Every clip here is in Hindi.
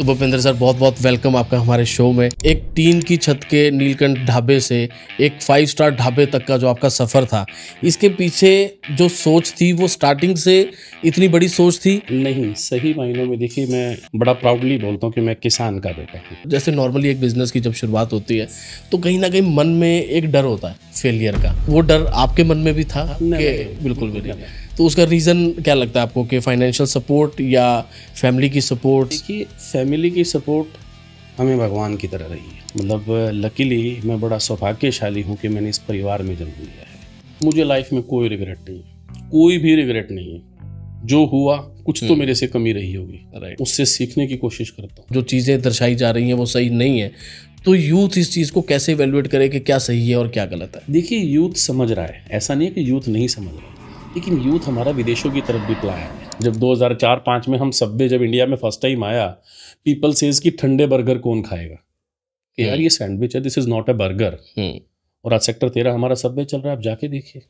तो भूपेंद्र सर बहुत बहुत वेलकम आपका हमारे शो में। एक टीन की छत के नीलकंठ ढाबे से एक 5 स्टार ढाबे तक का जो आपका सफ़र था, इसके पीछे जो सोच थी वो स्टार्टिंग से इतनी बड़ी सोच थी? नहीं, सही मायनों में देखिए, मैं बड़ा प्राउडली बोलता हूँ कि मैं किसान का बेटा हूँ। जैसे नॉर्मली एक बिजनेस की जब शुरुआत होती है तो कहीं ना कहीं मन में एक डर होता है फेलियर का। वो डर आपके मन में भी था? कि बिल्कुल भी नहीं। तो उसका रीज़न क्या लगता है आपको, कि फाइनेंशियल सपोर्ट या फैमिली की सपोर्ट? देखिए, फैमिली की सपोर्ट हमें भगवान की तरह रही है। मतलब लकीली मैं बड़ा सौभाग्यशाली हूँ कि मैंने इस परिवार में जन्म लिया है। मुझे लाइफ में कोई रिग्रेट नहीं है, कोई भी रिग्रेट नहीं है। जो हुआ कुछ तो मेरे से कमी रही होगी, राइट, उससे सीखने की कोशिश करता हूँ। जो चीज़ें दर्शाई जा रही हैं वो सही नहीं है, तो यूथ इस चीज़ को कैसे इवेल्युएट करे कि क्या सही है और क्या गलत है? देखिए, यूथ समझ रहा है, ऐसा नहीं है कि यूथ नहीं समझ रहा है, लेकिन यूथ हमारा विदेशों की तरफ भी पलाया है। जब 2004-05 में हम सबवे जब इंडिया में फर्स्ट टाइम आया, पीपल सेज कि ठंडे बर्गर कौन खाएगा, कि यार ये सैंडविच है, this is not a burger. और आज सेक्टर 13 हमारा सबवे चल रहा है, आप जाके देखिए।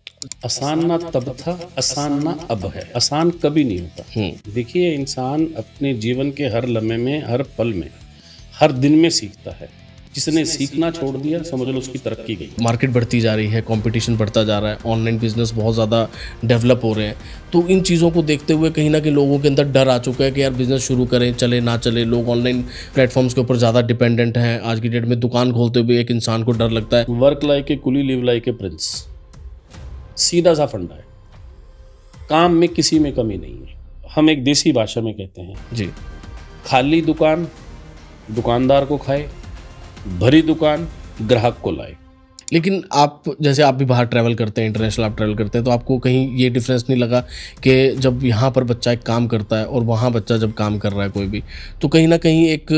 आसान ना तब था, आसान ना अब है, आसान कभी नहीं होता। देखिए, इंसान अपने जीवन के हर लम्हे में, हर पल में, हर दिन में सीखता है। जिसने सीखना छोड़ दिया, समझ लो उसकी तरक्की गई। मार्केट बढ़ती जा रही है, कंपटीशन बढ़ता जा रहा है, ऑनलाइन बिजनेस बहुत ज़्यादा डेवलप हो रहे हैं, तो इन चीज़ों को देखते हुए कहीं ना कहीं लोगों के अंदर डर आ चुका है कि यार बिजनेस शुरू करें, चले ना चले। लोग ऑनलाइन प्लेटफॉर्म्स के ऊपर ज़्यादा डिपेंडेंट हैं। आज की डेट में दुकान खोलते हुए एक इंसान को डर लगता है। Work like a coolie, live like a prince, सीधा सा फंडा है। काम में किसी में कमी नहीं है। हम एक देसी भाषा में कहते हैं जी, खाली दुकान दुकानदार को खाए, भरी दुकान ग्राहक को लाए। लेकिन आप जैसे आप भी बाहर ट्रैवल करते हैं, इंटरनेशनल आप ट्रैवल करते हैं, तो आपको कहीं ये डिफरेंस नहीं लगा कि जब यहाँ पर बच्चा एक काम करता है और वहाँ बच्चा जब काम कर रहा है कोई भी, तो कहीं ना कहीं एक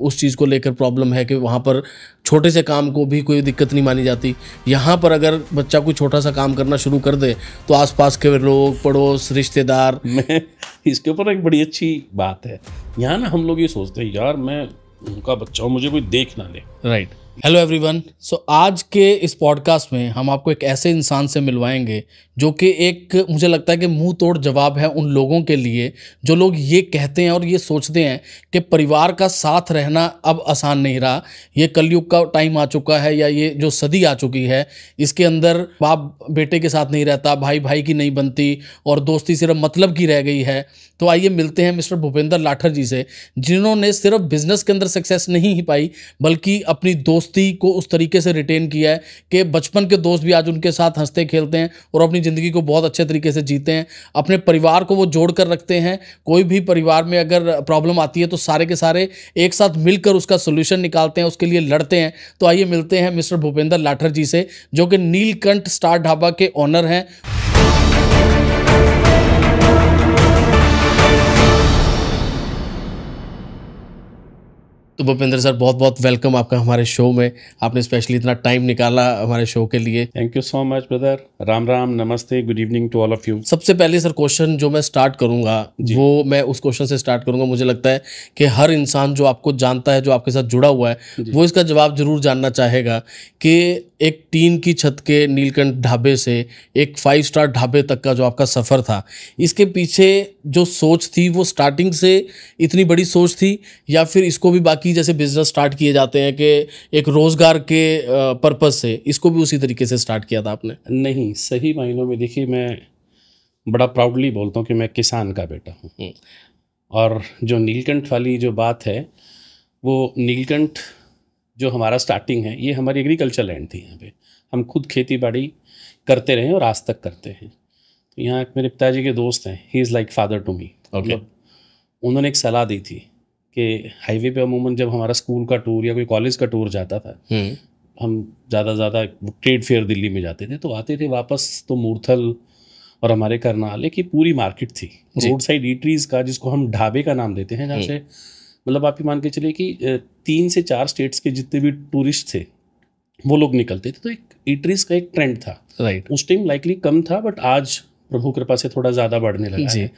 उस चीज़ को लेकर प्रॉब्लम है कि वहाँ पर छोटे से काम को भी कोई दिक्कत नहीं मानी जाती। यहाँ पर अगर बच्चा कोई छोटा सा काम करना शुरू कर दे तो आसपास के लोग, पड़ोस, रिश्तेदार। मैं इसके ऊपर एक बड़ी अच्छी बात है। यहाँ ना हम लोग ये सोचते हैं, यार मैं उनका बच्चा हूँ, मुझे कोई देख ना ले। राइट। Hello everyone. सो आज के इस पॉडकास्ट में हम आपको एक ऐसे इंसान से मिलवाएंगे जो कि एक, मुझे लगता है कि मुंह तोड़ जवाब है उन लोगों के लिए जो लोग ये कहते हैं और ये सोचते हैं कि परिवार का साथ रहना अब आसान नहीं रहा। ये कलयुग का टाइम आ चुका है, या ये जो सदी आ चुकी है, इसके अंदर बाप बेटे के साथ नहीं रहता, भाई भाई की नहीं बनती, और दोस्ती सिर्फ मतलब की रह गई है। तो आइए मिलते हैं मिस्टर भूपेंद्र लाठर जी से, जिन्होंने सिर्फ बिजनेस के अंदर सक्सेस नहीं ही पाई बल्कि अपनी दोस्ती को उस तरीके से रिटेन किया है कि बचपन के दोस्त भी आज उनके साथ हंसते खेलते हैं और अपनी ज़िंदगी को बहुत अच्छे तरीके से जीते हैं। अपने परिवार को वो जोड़ कर रखते हैं। कोई भी परिवार में अगर प्रॉब्लम आती है तो सारे के सारे एक साथ मिलकर उसका सोल्यूशन निकालते हैं, उसके लिए लड़ते हैं। तो आइए मिलते हैं मिस्टर भूपेंद्र लाठर जी से, जो कि नीलकंठ स्टार ढाबा के ऑनर हैं। तो भूपेंद्र सर बहुत बहुत वेलकम आपका हमारे शो में। आपने स्पेशली इतना टाइम निकाला हमारे शो के लिए। Thank you so much brother. Ram Ram, नमस्ते, good evening to all of you. सबसे पहले सर क्वेश्चन जो मैं स्टार्ट करूंगा वो मैं उस क्वेश्चन से स्टार्ट करूंगा। मुझे लगता है कि हर इंसान जो आपको जानता है, जो आपके साथ जुड़ा हुआ है, वो इसका जवाब जरूर जानना चाहेगा कि एक टीन की छत के नीलकंठ ढाबे से एक 5 स्टार ढाबे तक का जो आपका सफ़र था, इसके पीछे जो सोच थी वो स्टार्टिंग से इतनी बड़ी सोच थी, या फिर इसको भी बाकी जैसे बिजनेस स्टार्ट किए जाते हैं कि एक रोज़गार के पर्पस से, इसको भी उसी तरीके से स्टार्ट किया था आपने? नहीं, सही मायनों में देखिए, मैं बड़ा प्राउडली बोलता हूँ कि मैं किसान का बेटा हूँ। और जो नीलकंठ वाली जो बात है, वो नीलकंठ जो हमारा स्टार्टिंग है, ये हमारी एग्रीकल्चर लैंड थी। यहाँ पे हम खुद खेती बाड़ी करते रहे और आज तक करते हैं। तो यहाँ एक मेरे पिताजी के दोस्त हैं, he is like father to me. मतलब उन्होंने एक सलाह दी थी कि हाईवे पे अमूमन जब हमारा स्कूल का टूर या कोई कॉलेज का टूर जाता था, हम ज़्यादा ट्रेड फेयर दिल्ली में जाते थे, तो आते थे वापस तो मूर्थल और हमारे करनाल की पूरी मार्केट थी रोड साइड ईटरीज का, जिसको हम ढाबे का नाम देते हैं, जहाँ से मतलब आप ये मान के चलिए कि 3 से 4 स्टेट्स के जितने भी टूरिस्ट थे वो लोग निकलते थे। तो एक ईटरीज का एक ट्रेंड था। राइट। उस टाइम लाइकली कम था, बट आज प्रभु कृपा से थोड़ा ज़्यादा बढ़ने लगा है।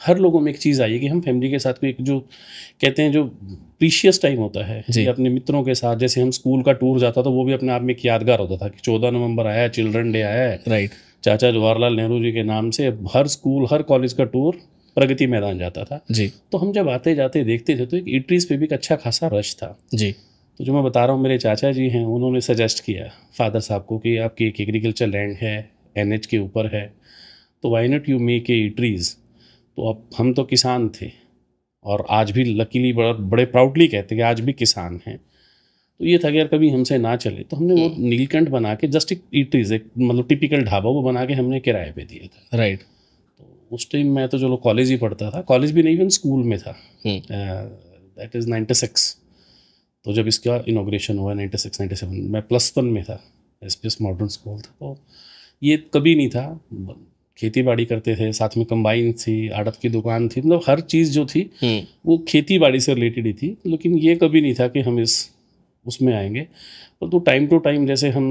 हर लोगों में एक चीज़ आई है कि हम फैमिली के साथ कोई जो कहते हैं जो प्रीशियस टाइम होता है, अपने मित्रों के साथ, जैसे हम स्कूल का टूर जाता था वो भी अपने आप में एक यादगार होता था कि 14 नवंबर आया, चिल्ड्रन डे आया है, राइट, चाचा जवाहरलाल नेहरू जी के नाम से हर स्कूल हर कॉलेज का टूर प्रगति मैदान जाता था जी तो हम जब आते जाते देखते थे तो एक ईटरीज पे भी एक अच्छा खासा रश था। जी तो जो मैं बता रहा हूँ, मेरे चाचा जी हैं, उन्होंने सजेस्ट किया फादर साहब को कि आपकी एक एग्रीकल्चर लैंड है, NH के ऊपर है, तो why not you make a eateries. तो अब हम तो किसान थे और आज भी लकीली बड़े प्राउडली कहते हैं कि आज भी किसान हैं। तो ये था कि यार कभी हमसे ना चले, तो हमने वो नीलकंठ बना के जस्ट एक ईटरीज, एक मतलब टिपिकल ढाबा वो बना के हमने किराए पे दिया था। राइट। उस टाइम मैं तो चलो कॉलेज ही पढ़ता था, कॉलेज भी नहीं, इवन स्कूल में था। That is 96। तो जब इसका इनॉग्रेशन हुआ 96-97 मैं +1 में था, SPS मॉडर्न स्कूल था। तो ये कभी नहीं था, खेती बाड़ी करते थे, साथ में कंबाइन थी, आड़त की दुकान थी, मतलब हर चीज़ जो थी वो खेती बाड़ी से रिलेटेड ही थी। लेकिन ये कभी नहीं था कि हम उसमें आएंगे। तो टाइम टू टाइम जैसे हम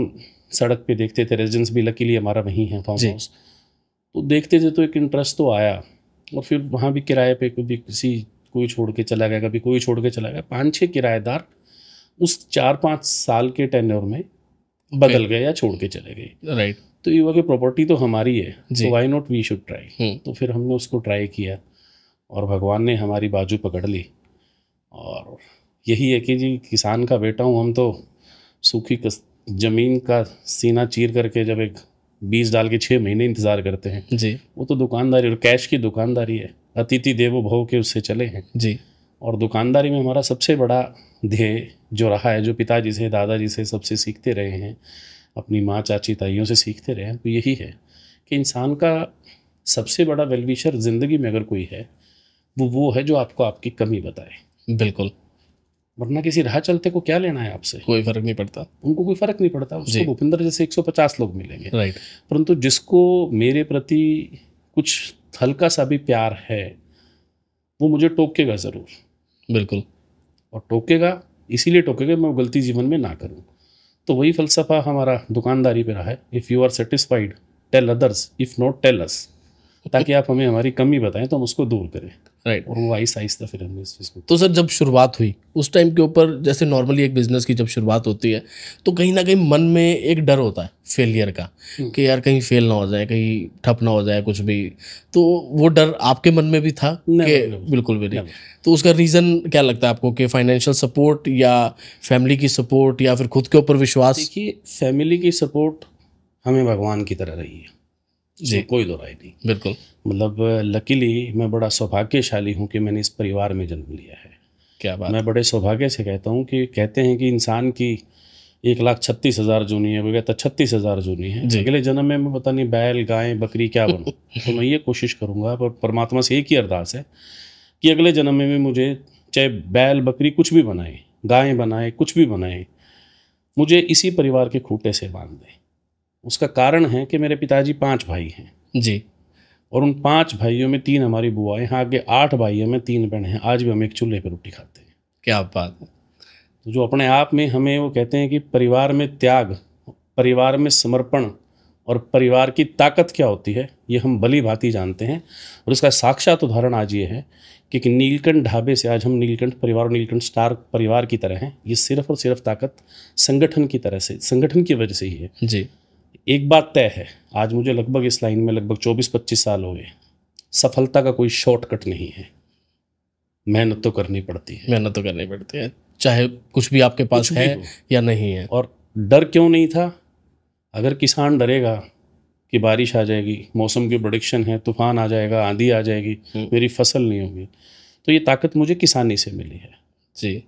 सड़क पे देखते थे, रेजिडेंस भी लकीली हमारा वहीं है, फार्म हाउस, तो देखते थे तो एक इंटरेस्ट तो आया। और फिर वहाँ भी किराए पे कभी कोई छोड़ के चला गया, कभी कोई छोड़ के चला गया। 5-6 किराएदार उस 4-5 साल के टेन्योर में बदल गए या छोड़ के चले गए। राइट। तो ये हुआ कि प्रॉपर्टी तो हमारी है, जी। तो why not we should try. तो फिर हमने उसको ट्राई किया और भगवान ने हमारी बाजू पकड़ ली। और यही है कि जी किसान का बेटा हूँ, हम तो सूखी ज़मीन का सीना चीर करके जब एक बीज डाल के 6 महीने इंतज़ार करते हैं जी। वो तो दुकानदारी और कैश की दुकानदारी है, अतिथि देवो भव के उससे चले हैं जी। और दुकानदारी में हमारा सबसे बड़ा ध्येय जो रहा है, जो पिताजी से दादाजी से सबसे सीखते रहे हैं, अपनी माँ चाची ताइयों से सीखते रहे हैं, तो यही है कि इंसान का सबसे बड़ा वेलविशर ज़िंदगी में अगर कोई है वो है जो आपको आपकी कमी बताए। बिल्कुल। वरना किसी राह चलते को क्या लेना है आपसे, कोई फर्क नहीं पड़ता, उनको कोई फर्क नहीं पड़ता। उसको भूपिंदर जैसे 150 लोग मिलेंगे, राइट। परंतु जिसको मेरे प्रति कुछ हल्का सा भी प्यार है वो मुझे टोकेगा ज़रूर। बिल्कुल। और टोकेगा इसीलिए टोकेगा मैं वो गलती जीवन में ना करूं। तो वही फ़लसफ़ा हमारा दुकानदारी पे रहा है, if you are satisfied tell others, if not tell us, ताकि आप हमें हमारी कमी बताएं तो हम उसको दूर करें। राइट। और वो आहिस्ता आहिस्ता फिर हमने इस चीज़ को। तो सर जब शुरुआत हुई उस टाइम के ऊपर, जैसे नॉर्मली एक बिजनेस की जब शुरुआत होती है तो कहीं ना कहीं मन में एक डर होता है फेलियर का कि यार कहीं फेल ना हो जाए, कहीं ठप ना हो जाए कुछ भी, तो वो डर आपके मन में भी था? बिल्कुल भी नहीं। तो उसका रीज़न क्या लगता है आपको, कि फाइनेंशियल सपोर्ट या फैमिली की सपोर्ट या फिर खुद के ऊपर विश्वास? देखिए, फैमिली की सपोर्ट हमें भगवान की तरह रही है जी, कोई दो राय नहीं। बिल्कुल। मतलब लकीली मैं बड़ा सौभाग्यशाली हूँ कि मैंने इस परिवार में जन्म लिया है। क्या बात। मैं बड़े सौभाग्य से कहता हूँ कि कहते हैं कि इंसान की 1,36,000 जूनी है, वो कहता 36,000 जूनी है। अगले जन्म में मैं पता नहीं बैल गाय बकरी क्या बनूँ तो मैं ये कोशिश करूँगा, पर परमात्मा से एक ही अरदास है कि अगले जन्म में मुझे चाहे बैल बकरी कुछ भी बनाए, गाय बनाए, कुछ भी बनाए, मुझे इसी परिवार के खूंटे से बांध दे। उसका कारण है कि मेरे पिताजी 5 भाई हैं जी, और उन 5 भाइयों में 3 हमारी बुआएं हैं, आगे 8 भाइयों में 3 बहन हैं। आज भी हम एक चूल्हे पर रोटी खाते हैं। क्या बात है। तो जो अपने आप में हमें वो कहते हैं कि परिवार में त्याग, परिवार में समर्पण और परिवार की ताकत क्या होती है, ये हम भली भांति जानते हैं। और इसका साक्षात उदाहरण आज ये है कि नीलकंठ ढाबे से आज हम नीलकंठ परिवार और नीलकंठ स्टार परिवार की तरह हैं। ये सिर्फ और सिर्फ ताकत संगठन की तरह से, संगठन की वजह से ही है। जी। एक बात तय है, आज मुझे लगभग इस लाइन में लगभग 24-25 साल हो गए, सफलता का कोई शॉर्टकट नहीं है, मेहनत तो करनी पड़ती है। मेहनत तो करनी पड़ती है, चाहे कुछ भी आपके पास है या नहीं है। और डर क्यों नहीं था? अगर किसान डरेगा कि बारिश आ जाएगी, मौसम की प्रेडिक्शन है, तूफान आ जाएगा, आंधी आ जाएगी, मेरी फसल नहीं होगी, तो ये ताकत मुझे किसानी से मिली है। जी।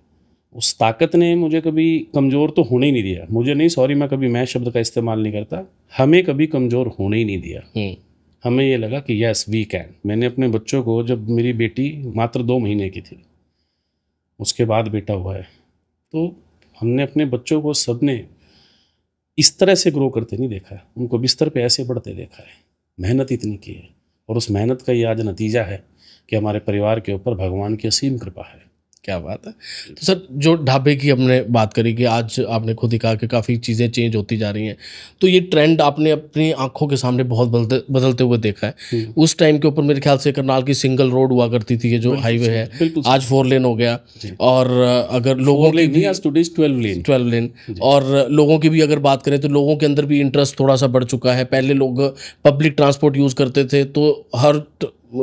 उस ताकत ने मुझे कभी कमज़ोर तो होने ही नहीं दिया। मुझे नहीं, सॉरी, मैं कभी मैं शब्द का इस्तेमाल नहीं करता, हमें कभी कमज़ोर होने ही नहीं दिया। हमें ये लगा कि यस वी कैन। मैंने अपने बच्चों को, जब मेरी बेटी मात्र 2 महीने की थी, उसके बाद बेटा हुआ है, तो हमने अपने बच्चों को सबने इस तरह से ग्रो करते नहीं देखा है, उनको बिस्तर पे ऐसे बढ़ते देखा है। मेहनत इतनी की है और उस मेहनत का ये आज नतीजा है कि हमारे परिवार के ऊपर भगवान की असीम कृपा है। क्या बात है। तो सर जो ढाबे की हमने बात करी कि आज आपने खुद ही कहा कि काफ़ी चीज़ें चेंज होती जा रही हैं, तो ये ट्रेंड आपने अपनी आंखों के सामने बहुत बदलते हुए देखा है। उस टाइम के ऊपर मेरे ख्याल से करनाल की सिंगल रोड हुआ करती थी, ये जो हाईवे है आज 4 लेन हो गया। और अगर लोगों की भी 12 लेन, और लोगों की भी अगर बात करें तो लोगों के अंदर भी इंटरेस्ट थोड़ा सा बढ़ चुका है। पहले लोग पब्लिक ट्रांसपोर्ट यूज़ करते थे तो हर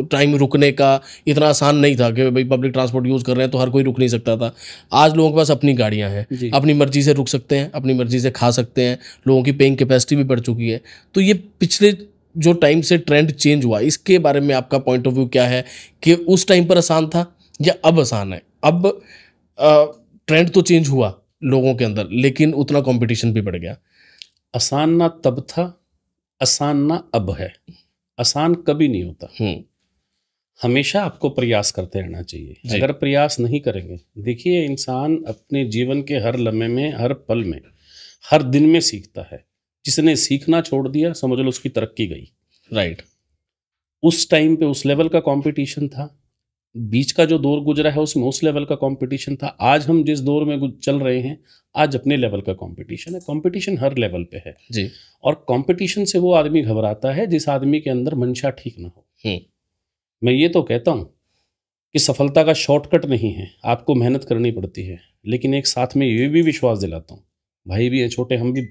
टाइम रुकने का इतना आसान नहीं था कि भाई पब्लिक ट्रांसपोर्ट यूज़ कर रहे हैं तो हर कोई रुक नहीं सकता था। आज लोगों के पास अपनी गाड़ियाँ हैं, जी। अपनी मर्ज़ी से रुक सकते हैं, अपनी मर्ज़ी से खा सकते हैं, लोगों की पेइंग कैपेसिटी भी बढ़ चुकी है। तो ये पिछले जो टाइम से ट्रेंड चेंज हुआ, इसके बारे में आपका पॉइंट ऑफ व्यू क्या है कि उस टाइम पर आसान था या अब आसान है? अब ट्रेंड तो चेंज हुआ लोगों के अंदर, लेकिन उतना कॉम्पिटिशन भी बढ़ गया। आसान ना तब था, आसान ना अब है। आसान कभी नहीं होता। हमेशा आपको प्रयास करते रहना चाहिए। जी। अगर प्रयास नहीं करेंगे, देखिए इंसान अपने जीवन के हर लम्हे में, हर पल में, हर दिन में सीखता है। जिसने सीखना छोड़ दिया समझ लो उसकी तरक्की गई। राइट। उस टाइम पे उस लेवल का कंपटीशन था, बीच का जो दौर गुजरा है उसमें उस लेवल का कंपटीशन था। आज हम जिस दौर में चल रहे हैं, आज अपने लेवल का कंपटीशन है। कंपटीशन हर लेवल पे है जी। और कंपटीशन से वो आदमी घबराता है जिस आदमी के अंदर मंशा ठीक ना हो। मैं ये तो कहता हूँ कि सफलता का शॉर्टकट नहीं है, आपको मेहनत करनी पड़ती है। लेकिन एक साथ में ये भी विश्वास दिलाता हूँ, भाई भी हैं छोटे, हम भी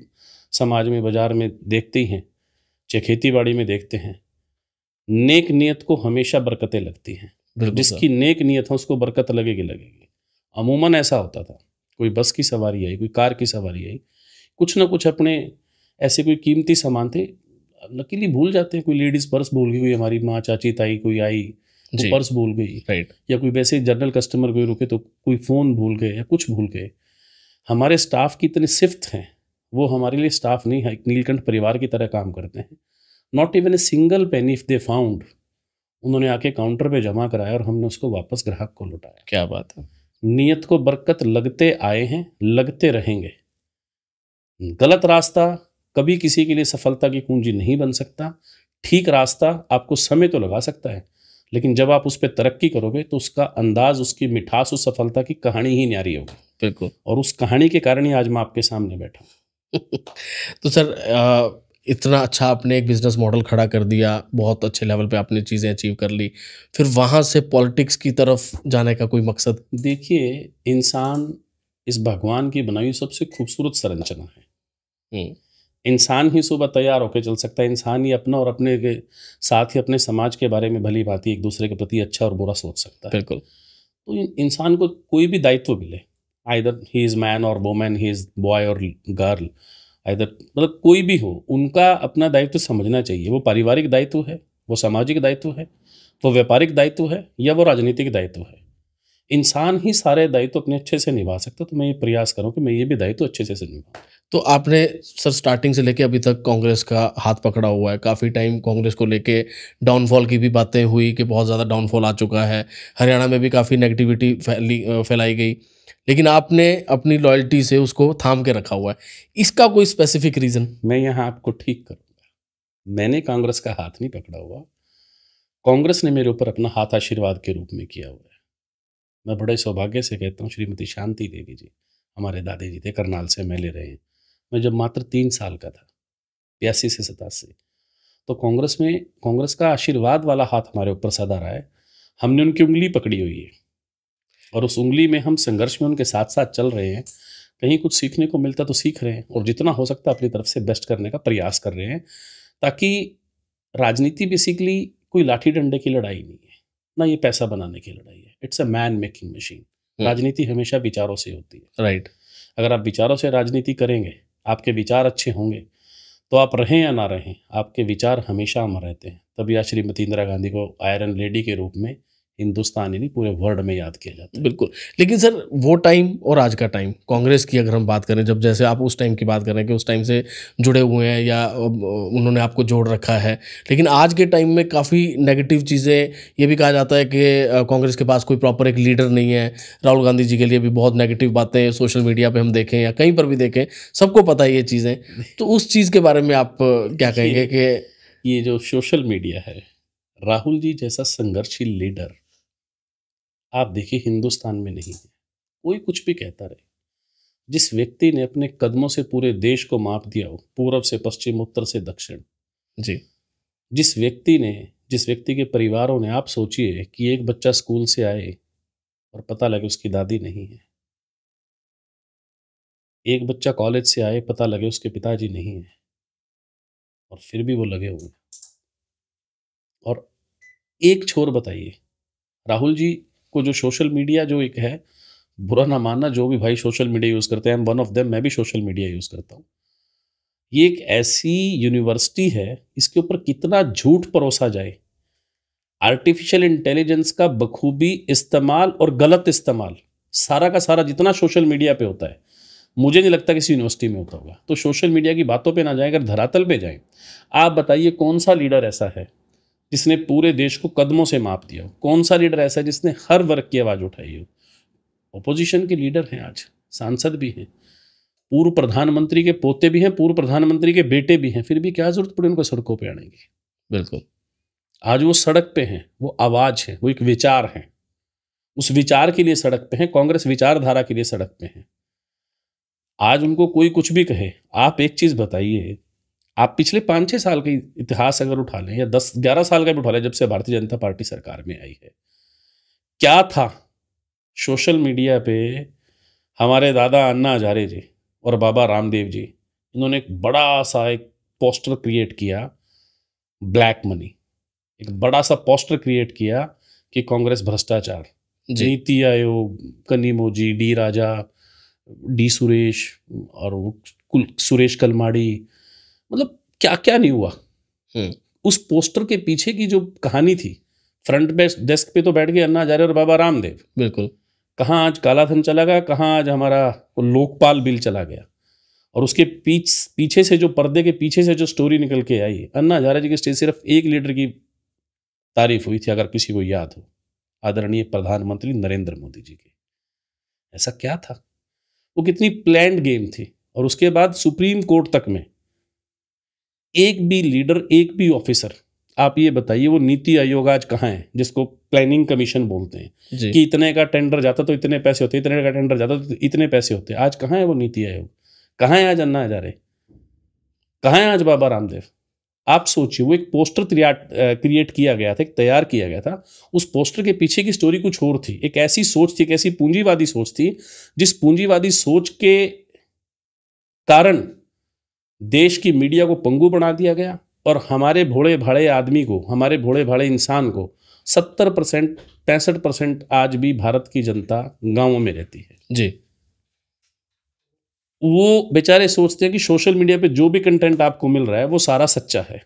समाज में, बाजार में देखते ही हैं, चाहे खेती बाड़ी में देखते हैं, नेक नियत को हमेशा बरकतें लगती हैं। बिल्कुल सर। जिसकी नेक नियत है उसको बरकत लगेगी लगेगी। अमूमन ऐसा होता था, कोई बस की सवारी आई, कोई कार की सवारी आई, कुछ ना कुछ अपने ऐसे कोई कीमती सामान थे, लकीली भूल जाते हैं। कोई लेडीज़ पर्स भूल गई, कोई हमारी माँ चाची ताई कोई आई, वो जी। पर्स भूल गई, राइट। या कोई वैसे जनरल कस्टमर कोई रुके तो कोई फ़ोन भूल गए या कुछ भूल गए। हमारे स्टाफ की इतनी सिफ्त हैं, वो हमारे लिए स्टाफ नहीं है, एक नीलकंठ परिवार की तरह काम करते हैं। Not even a single penny if they found, उन्होंने आके काउंटर पे जमा कराया और हमने उसको वापस ग्राहक को लौटाया। क्या बात है। नियत को बरकत लगते आए हैं, लगते रहेंगे। गलत रास्ता कभी किसी के लिए सफलता की कुंजी नहीं बन सकता। ठीक रास्ता आपको समय तो लगा सकता है, लेकिन जब आप उस पर तरक्की करोगे तो उसका अंदाज, उसकी मिठास, उस सफलता की कहानी ही न्यारी होगी। बिल्कुल। और उस कहानी के कारण ही आज मैं आपके सामने बैठा हूँ। तो सर इतना अच्छा आपने एक बिजनेस मॉडल खड़ा कर दिया, बहुत अच्छे लेवल पे आपने चीज़ें अचीव कर ली, फिर वहाँ से पॉलिटिक्स की तरफ जाने का कोई मकसद? देखिए, इंसान इस भगवान की बनाई हुई सबसे खूबसूरत संरचना है। हम्म। इंसान ही सुबह तैयार होकर चल सकता है। इंसान ही अपना और अपने के साथ ही अपने समाज के बारे में भली भांति एक दूसरे के प्रति अच्छा और बुरा सोच सकता है। बिल्कुल। तो इंसान को कोई भी दायित्व मिले, आइदर ही इज़ मैन और वोमैन, ही इज़ बॉय और गर्ल, आइदर मतलब कोई भी हो, उनका अपना दायित्व समझना चाहिए। वो पारिवारिक दायित्व है, वो सामाजिक दायित्व है, वो व्यापारिक दायित्व है, या वो राजनीतिक दायित्व है। इंसान ही सारे दायित्व अपने अच्छे से निभा सकता है। तो मैं ये प्रयास करूँ कि मैं ये भी दायित्व अच्छे से निभाऊँ। तो आपने सर स्टार्टिंग से लेके अभी तक कांग्रेस का हाथ पकड़ा हुआ है, काफ़ी टाइम कांग्रेस को लेके डाउनफॉल की भी बातें हुई कि बहुत ज़्यादा डाउनफॉल आ चुका है, हरियाणा में भी काफ़ी नेगेटिविटी फैलाई गई, लेकिन आपने अपनी लॉयल्टी से उसको थाम के रखा हुआ है। इसका कोई स्पेसिफिक रीज़न? मैं यहाँ आपको ठीक करूँगा, मैंने कांग्रेस का हाथ नहीं पकड़ा हुआ, कांग्रेस ने मेरे ऊपर अपना हाथ आशीर्वाद के रूप में किया हुआ है। मैं बड़े सौभाग्य से कहता हूँ, श्रीमती शांति देवी जी हमारे दादी जी थे, करनाल से MLA रहे हैं। मैं जब मात्र 3 साल का था, 82 से 87, तो कांग्रेस का आशीर्वाद वाला हाथ हमारे ऊपर सदा रहा है। हमने उनकी उंगली पकड़ी हुई है और उस उंगली में हम संघर्ष में उनके साथ साथ चल रहे हैं। कहीं कुछ सीखने को मिलता तो सीख रहे हैं, और जितना हो सकता है अपनी तरफ से बेस्ट करने का प्रयास कर रहे हैं, ताकि राजनीति बेसिकली कोई लाठी डंडे की लड़ाई नहीं है, ना ये पैसा बनाने की लड़ाई है। It's a man making machine. राजनीति हमेशा विचारों से होती है। राइट। अगर आप विचारों से राजनीति करेंगे, आपके विचार अच्छे होंगे, तो आप रहें या ना रहें, आपके विचार हमेशा अमर रहते हैं। तभी आज श्रीमती इंदिरा गांधी को आयरन लेडी के रूप में हिंदुस्तान ही नहीं पूरे वर्ल्ड में याद किया जाता है। बिल्कुल। लेकिन सर वो टाइम और आज का टाइम, कांग्रेस की अगर हम बात करें, जब जैसे आप उस टाइम की बात कर रहे हैं कि उस टाइम से जुड़े हुए हैं या उन्होंने आपको जोड़ रखा है, लेकिन आज के टाइम में काफ़ी नेगेटिव चीज़ें, ये भी कहा जाता है कि कांग्रेस के पास कोई प्रॉपर एक लीडर नहीं है। राहुल गांधी जी के लिए भी बहुत नेगेटिव बातें सोशल मीडिया पर हम देखें या कहीं पर भी देखें, सबको पता है ये चीज़ें। तो उस चीज़ के बारे में आप क्या कहेंगे कि ये जो सोशल मीडिया है, राहुल जी जैसा संघर्षशील लीडर आप देखिए हिंदुस्तान में नहीं है। कोई कुछ भी कहता रहे, जिस व्यक्ति ने अपने कदमों से पूरे देश को माप दिया हो, पूरब से पश्चिम, उत्तर से दक्षिण, जी, जिस व्यक्ति के परिवारों ने, आप सोचिए कि एक बच्चा स्कूल से आए और पता लगे उसकी दादी नहीं है, एक बच्चा कॉलेज से आए पता लगे उसके पिताजी नहीं है, और फिर भी वो लगे हुए हैं। और एक छोर बताइए, राहुल जी को जो सोशल मीडिया जो एक है, बुरा ना मानना जो भी भाई सोशल मीडिया यूज़ करते हैं, I am one of them, मैं भी सोशल मीडिया यूज़ करता हूँ। ये एक ऐसी यूनिवर्सिटी है, इसके ऊपर कितना झूठ परोसा जाए, आर्टिफिशियल इंटेलिजेंस का बखूबी इस्तेमाल और गलत इस्तेमाल, सारा का सारा जितना सोशल मीडिया पे होता है, मुझे नहीं लगता किसी यूनिवर्सिटी में होता होगा। तो सोशल मीडिया की बातों पे ना जाए, अगर धरातल पे जाए, आप बताइए कौन सा लीडर ऐसा है जिसने पूरे देश को कदमों से माप दिया हो? कौन सा लीडर ऐसा है जिसने हर वर्ग की आवाज़ उठाई हो? ऑपोजिशन के लीडर हैं आज, सांसद भी हैं, पूर्व प्रधानमंत्री के पोते भी हैं, पूर्व प्रधानमंत्री के बेटे भी हैं, फिर भी क्या जरूरत पड़ी उनको सड़कों पे आने की? बिल्कुल। आज वो सड़क पे हैं, वो आवाज़ है, वो एक विचार है, उस विचार के लिए सड़क पे हैं, कांग्रेस विचारधारा के लिए सड़क पे हैं। आज उनको कोई कुछ भी कहे, आप एक चीज़ बताइए, आप पिछले 5-6 साल का इतिहास अगर उठा लें या 10-11 साल का भी उठा लें, जब से भारतीय जनता पार्टी सरकार में आई है, क्या था सोशल मीडिया पे? हमारे दादा अन्ना हजारे जी और बाबा रामदेव जी, इन्होंने एक बड़ा सा एक पोस्टर क्रिएट किया, ब्लैक मनी, एक बड़ा सा पोस्टर क्रिएट किया कि कांग्रेस भ्रष्टाचार, नीति आयोग, कनीमोजी, डी राजा, डी सुरेश और सुरेश कलमाड़ी, मतलब क्या क्या नहीं हुआ। उस पोस्टर के पीछे की जो कहानी थी, फ्रंट डेस्क पे तो बैठ गए अन्ना हजारे और बाबा रामदेव, बिल्कुल, कहाँ आज कालाधन चला गया, कहाँ आज हमारा लोकपाल बिल चला गया, और उसके पीछे से जो पर्दे के पीछे से जो स्टोरी निकल के आई, अन्ना हजारे जी के स्टेज सिर्फ एक लीडर की तारीफ हुई थी, अगर किसी को याद हो, आदरणीय प्रधानमंत्री नरेंद्र मोदी जी की। ऐसा क्या था? वो कितनी प्लान्ड गेम थी। और उसके बाद सुप्रीम कोर्ट तक में एक भी लीडर, एक भी ऑफिसर, आप ये बताइए, वो नीति आयोग आज कहाँ है जिसको प्लानिंग कमीशन बोलते हैं, कि इतने का टेंडर जाता तो इतने पैसे होते, इतने का टेंडर जाता तो इतने पैसे होते। आज कहाँ है वो नीति आयोग? कहाँ है आज अन्ना हजारे? कहाँ है आज बाबा रामदेव? आप सोचिए, वो एक पोस्टर क्रिएट किया गया था, एक तैयार किया गया था, उस पोस्टर के पीछे की स्टोरी कुछ और थी। एक ऐसी सोच थी, एक ऐसी पूंजीवादी सोच थी, जिस पूंजीवादी सोच के कारण देश की मीडिया को पंगु बना दिया गया, और हमारे भोले भाले आदमी को, हमारे भोले भाले इंसान को 70%, 65% आज भी भारत की जनता गांवों में रहती है जी। वो बेचारे सोचते हैं कि सोशल मीडिया पे जो भी कंटेंट आपको मिल रहा है वो सारा सच्चा है।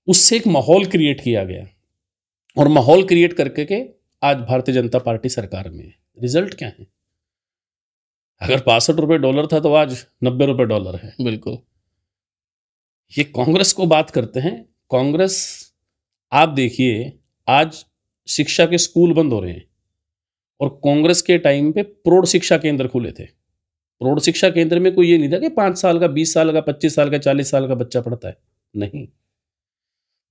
उससे एक माहौल क्रिएट किया गया, और माहौल क्रिएट करके के आज भारतीय जनता पार्टी सरकार में है। रिजल्ट क्या है? अगर 65 रुपये डॉलर था तो आज 90 रुपये डॉलर है। बिल्कुल। ये कांग्रेस को बात करते हैं। कांग्रेस, आप देखिए, आज शिक्षा के स्कूल बंद हो रहे हैं, और कांग्रेस के टाइम पे प्रौढ़ शिक्षा केंद्र खुले थे। प्रौढ़ शिक्षा केंद्र में कोई ये नहीं था कि 5 साल का, 20 साल का, 25 साल का, 40 साल का बच्चा पढ़ता है, नहीं।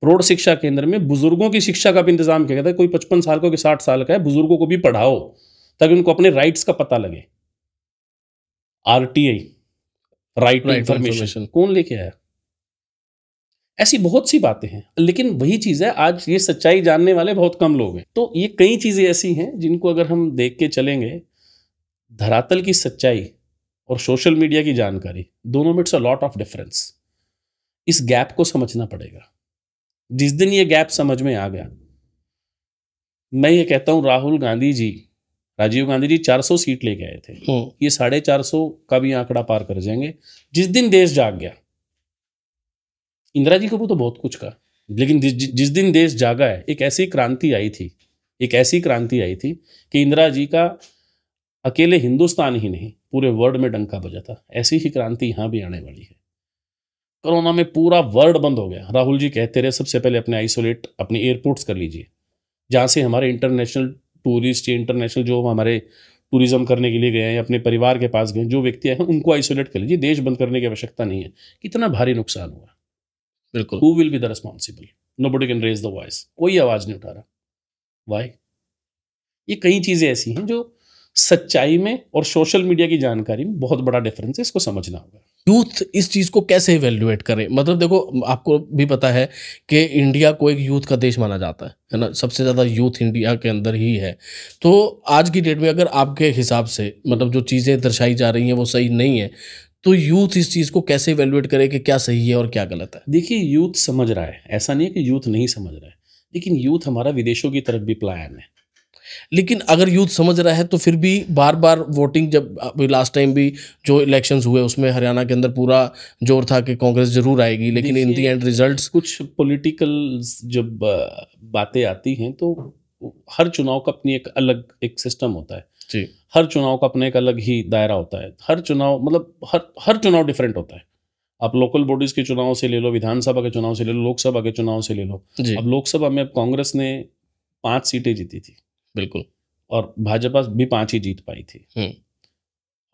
प्रौढ़ शिक्षा केंद्र में बुजुर्गों की शिक्षा का भी इंतजाम किया गया था। कोई 55 साल का, कोई 60 साल का है, बुजुर्गों को भी पढ़ाओ ताकि उनको अपने राइट्स का पता लगे। RTI, राइट टू इंफॉर्मेशन, कौन लेके आया? ऐसी बहुत सी बातें हैं, लेकिन वही चीज़ है, आज ये सच्चाई जानने वाले बहुत कम लोग हैं। तो ये कई चीज़ें ऐसी हैं जिनको अगर हम देख के चलेंगे, धरातल की सच्चाई और सोशल मीडिया की जानकारी, दोनों में it's a lot of difference. इस गैप को समझना पड़ेगा। जिस दिन ये गैप समझ में आ गया, मैं ये कहता हूँ, राहुल गांधी जी, राजीव गांधी जी 400 सीट लेके आए थे, ये 450 का भी आंकड़ा पार कर जाएंगे जिस दिन देश जाग गया। इंदिरा जी को तो बहुत कुछ कहा, लेकिन जिस दिन देश जागा है, एक ऐसी क्रांति आई थी, एक ऐसी क्रांति आई थी कि इंदिरा जी का अकेले हिंदुस्तान ही नहीं, पूरे वर्ल्ड में डंका बजा था। ऐसी ही क्रांति यहाँ भी आने वाली है। कोरोना में पूरा वर्ल्ड बंद हो गया। राहुल जी कहते रहे सबसे पहले अपने आइसोलेट, अपने एयरपोर्ट्स कर लीजिए, जहाँ से हमारे इंटरनेशनल टूरिस्ट, इंटरनेशनल जो हमारे टूरिज्म करने के लिए गए हैं, अपने परिवार के पास गए, जो व्यक्ति आए हैं उनको आइसोलेट कर लीजिए, देश बंद करने की आवश्यकता नहीं है। कितना भारी नुकसान हुआ। बिल्कुल। Who will be the responsible? Nobody can raise the voice. कोई आवाज नहीं उठा रहा। Why? ये कई चीजें ऐसी हैं जो सच्चाई में और सोशल मीडिया की जानकारी में बहुत बड़ा डिफरेंस है, इसको समझना होगा। यूथ इस चीज़ को कैसे इवेल्युएट करे? मतलब देखो, आपको भी पता है कि इंडिया को एक यूथ का देश माना जाता है ना, सबसे ज़्यादा यूथ इंडिया के अंदर ही है। तो आज की डेट में अगर आपके हिसाब से मतलब जो चीज़ें दर्शाई जा रही हैं वो सही नहीं है, तो यूथ इस चीज़ को कैसे इवेल्युएट करे कि क्या सही है और क्या गलत है? देखिए, यूथ समझ रहा है, ऐसा नहीं है कि यूथ नहीं समझ रहा है। लेकिन यूथ हमारा विदेशों की तरफ भी पलायन है। लेकिन अगर यूथ समझ रहा है तो फिर भी बार बार वोटिंग, जब अभी लास्ट टाइम भी जो इलेक्शंस हुए उसमें हरियाणा के अंदर पूरा जोर था कि कांग्रेस जरूर आएगी, लेकिन इन दी एंड रिजल्ट्स कुछ पॉलिटिकल जब बातें आती हैं तो हर चुनाव का अपनी एक अलग एक सिस्टम होता है जी। हर चुनाव का अपना एक अलग ही दायरा होता है। हर चुनाव मतलब हर चुनाव डिफरेंट होता है। आप लोकल बॉडीज के चुनाव से ले लो, विधानसभा के चुनाव से ले लो, लोकसभा के चुनाव से ले लो। जी अब लोकसभा में कांग्रेस ने 5 सीटें जीती थी बिल्कुल। और भाजपा भी 5 ही जीत पाई थी।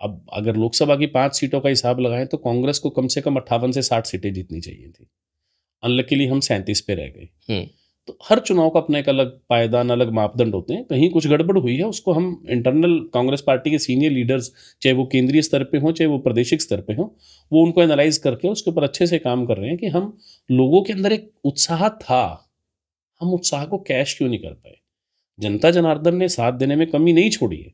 अब अगर लोकसभा की 5 सीटों का हिसाब लगाएं तो कांग्रेस को कम से कम 58 से 60 सीटें जीतनी चाहिए थी। अनलकीली हम 37 पे रह गए। तो हर चुनाव का अपना एक अलग पायदान, अलग मापदंड होते हैं। कहीं कुछ गड़बड़ हुई है, उसको हम इंटरनल कांग्रेस पार्टी के सीनियर लीडर्स, चाहे वो केंद्रीय स्तर पे हों चाहे वो प्रादेशिक स्तर पे हों, वो उनको एनालाइज करके उसके ऊपर अच्छे से काम कर रहे हैं कि हम लोगों के अंदर एक उत्साह था, हम उत्साह को कैश क्यों नहीं कर पाए। जनता जनार्दन ने साथ देने में कमी नहीं छोड़ी है।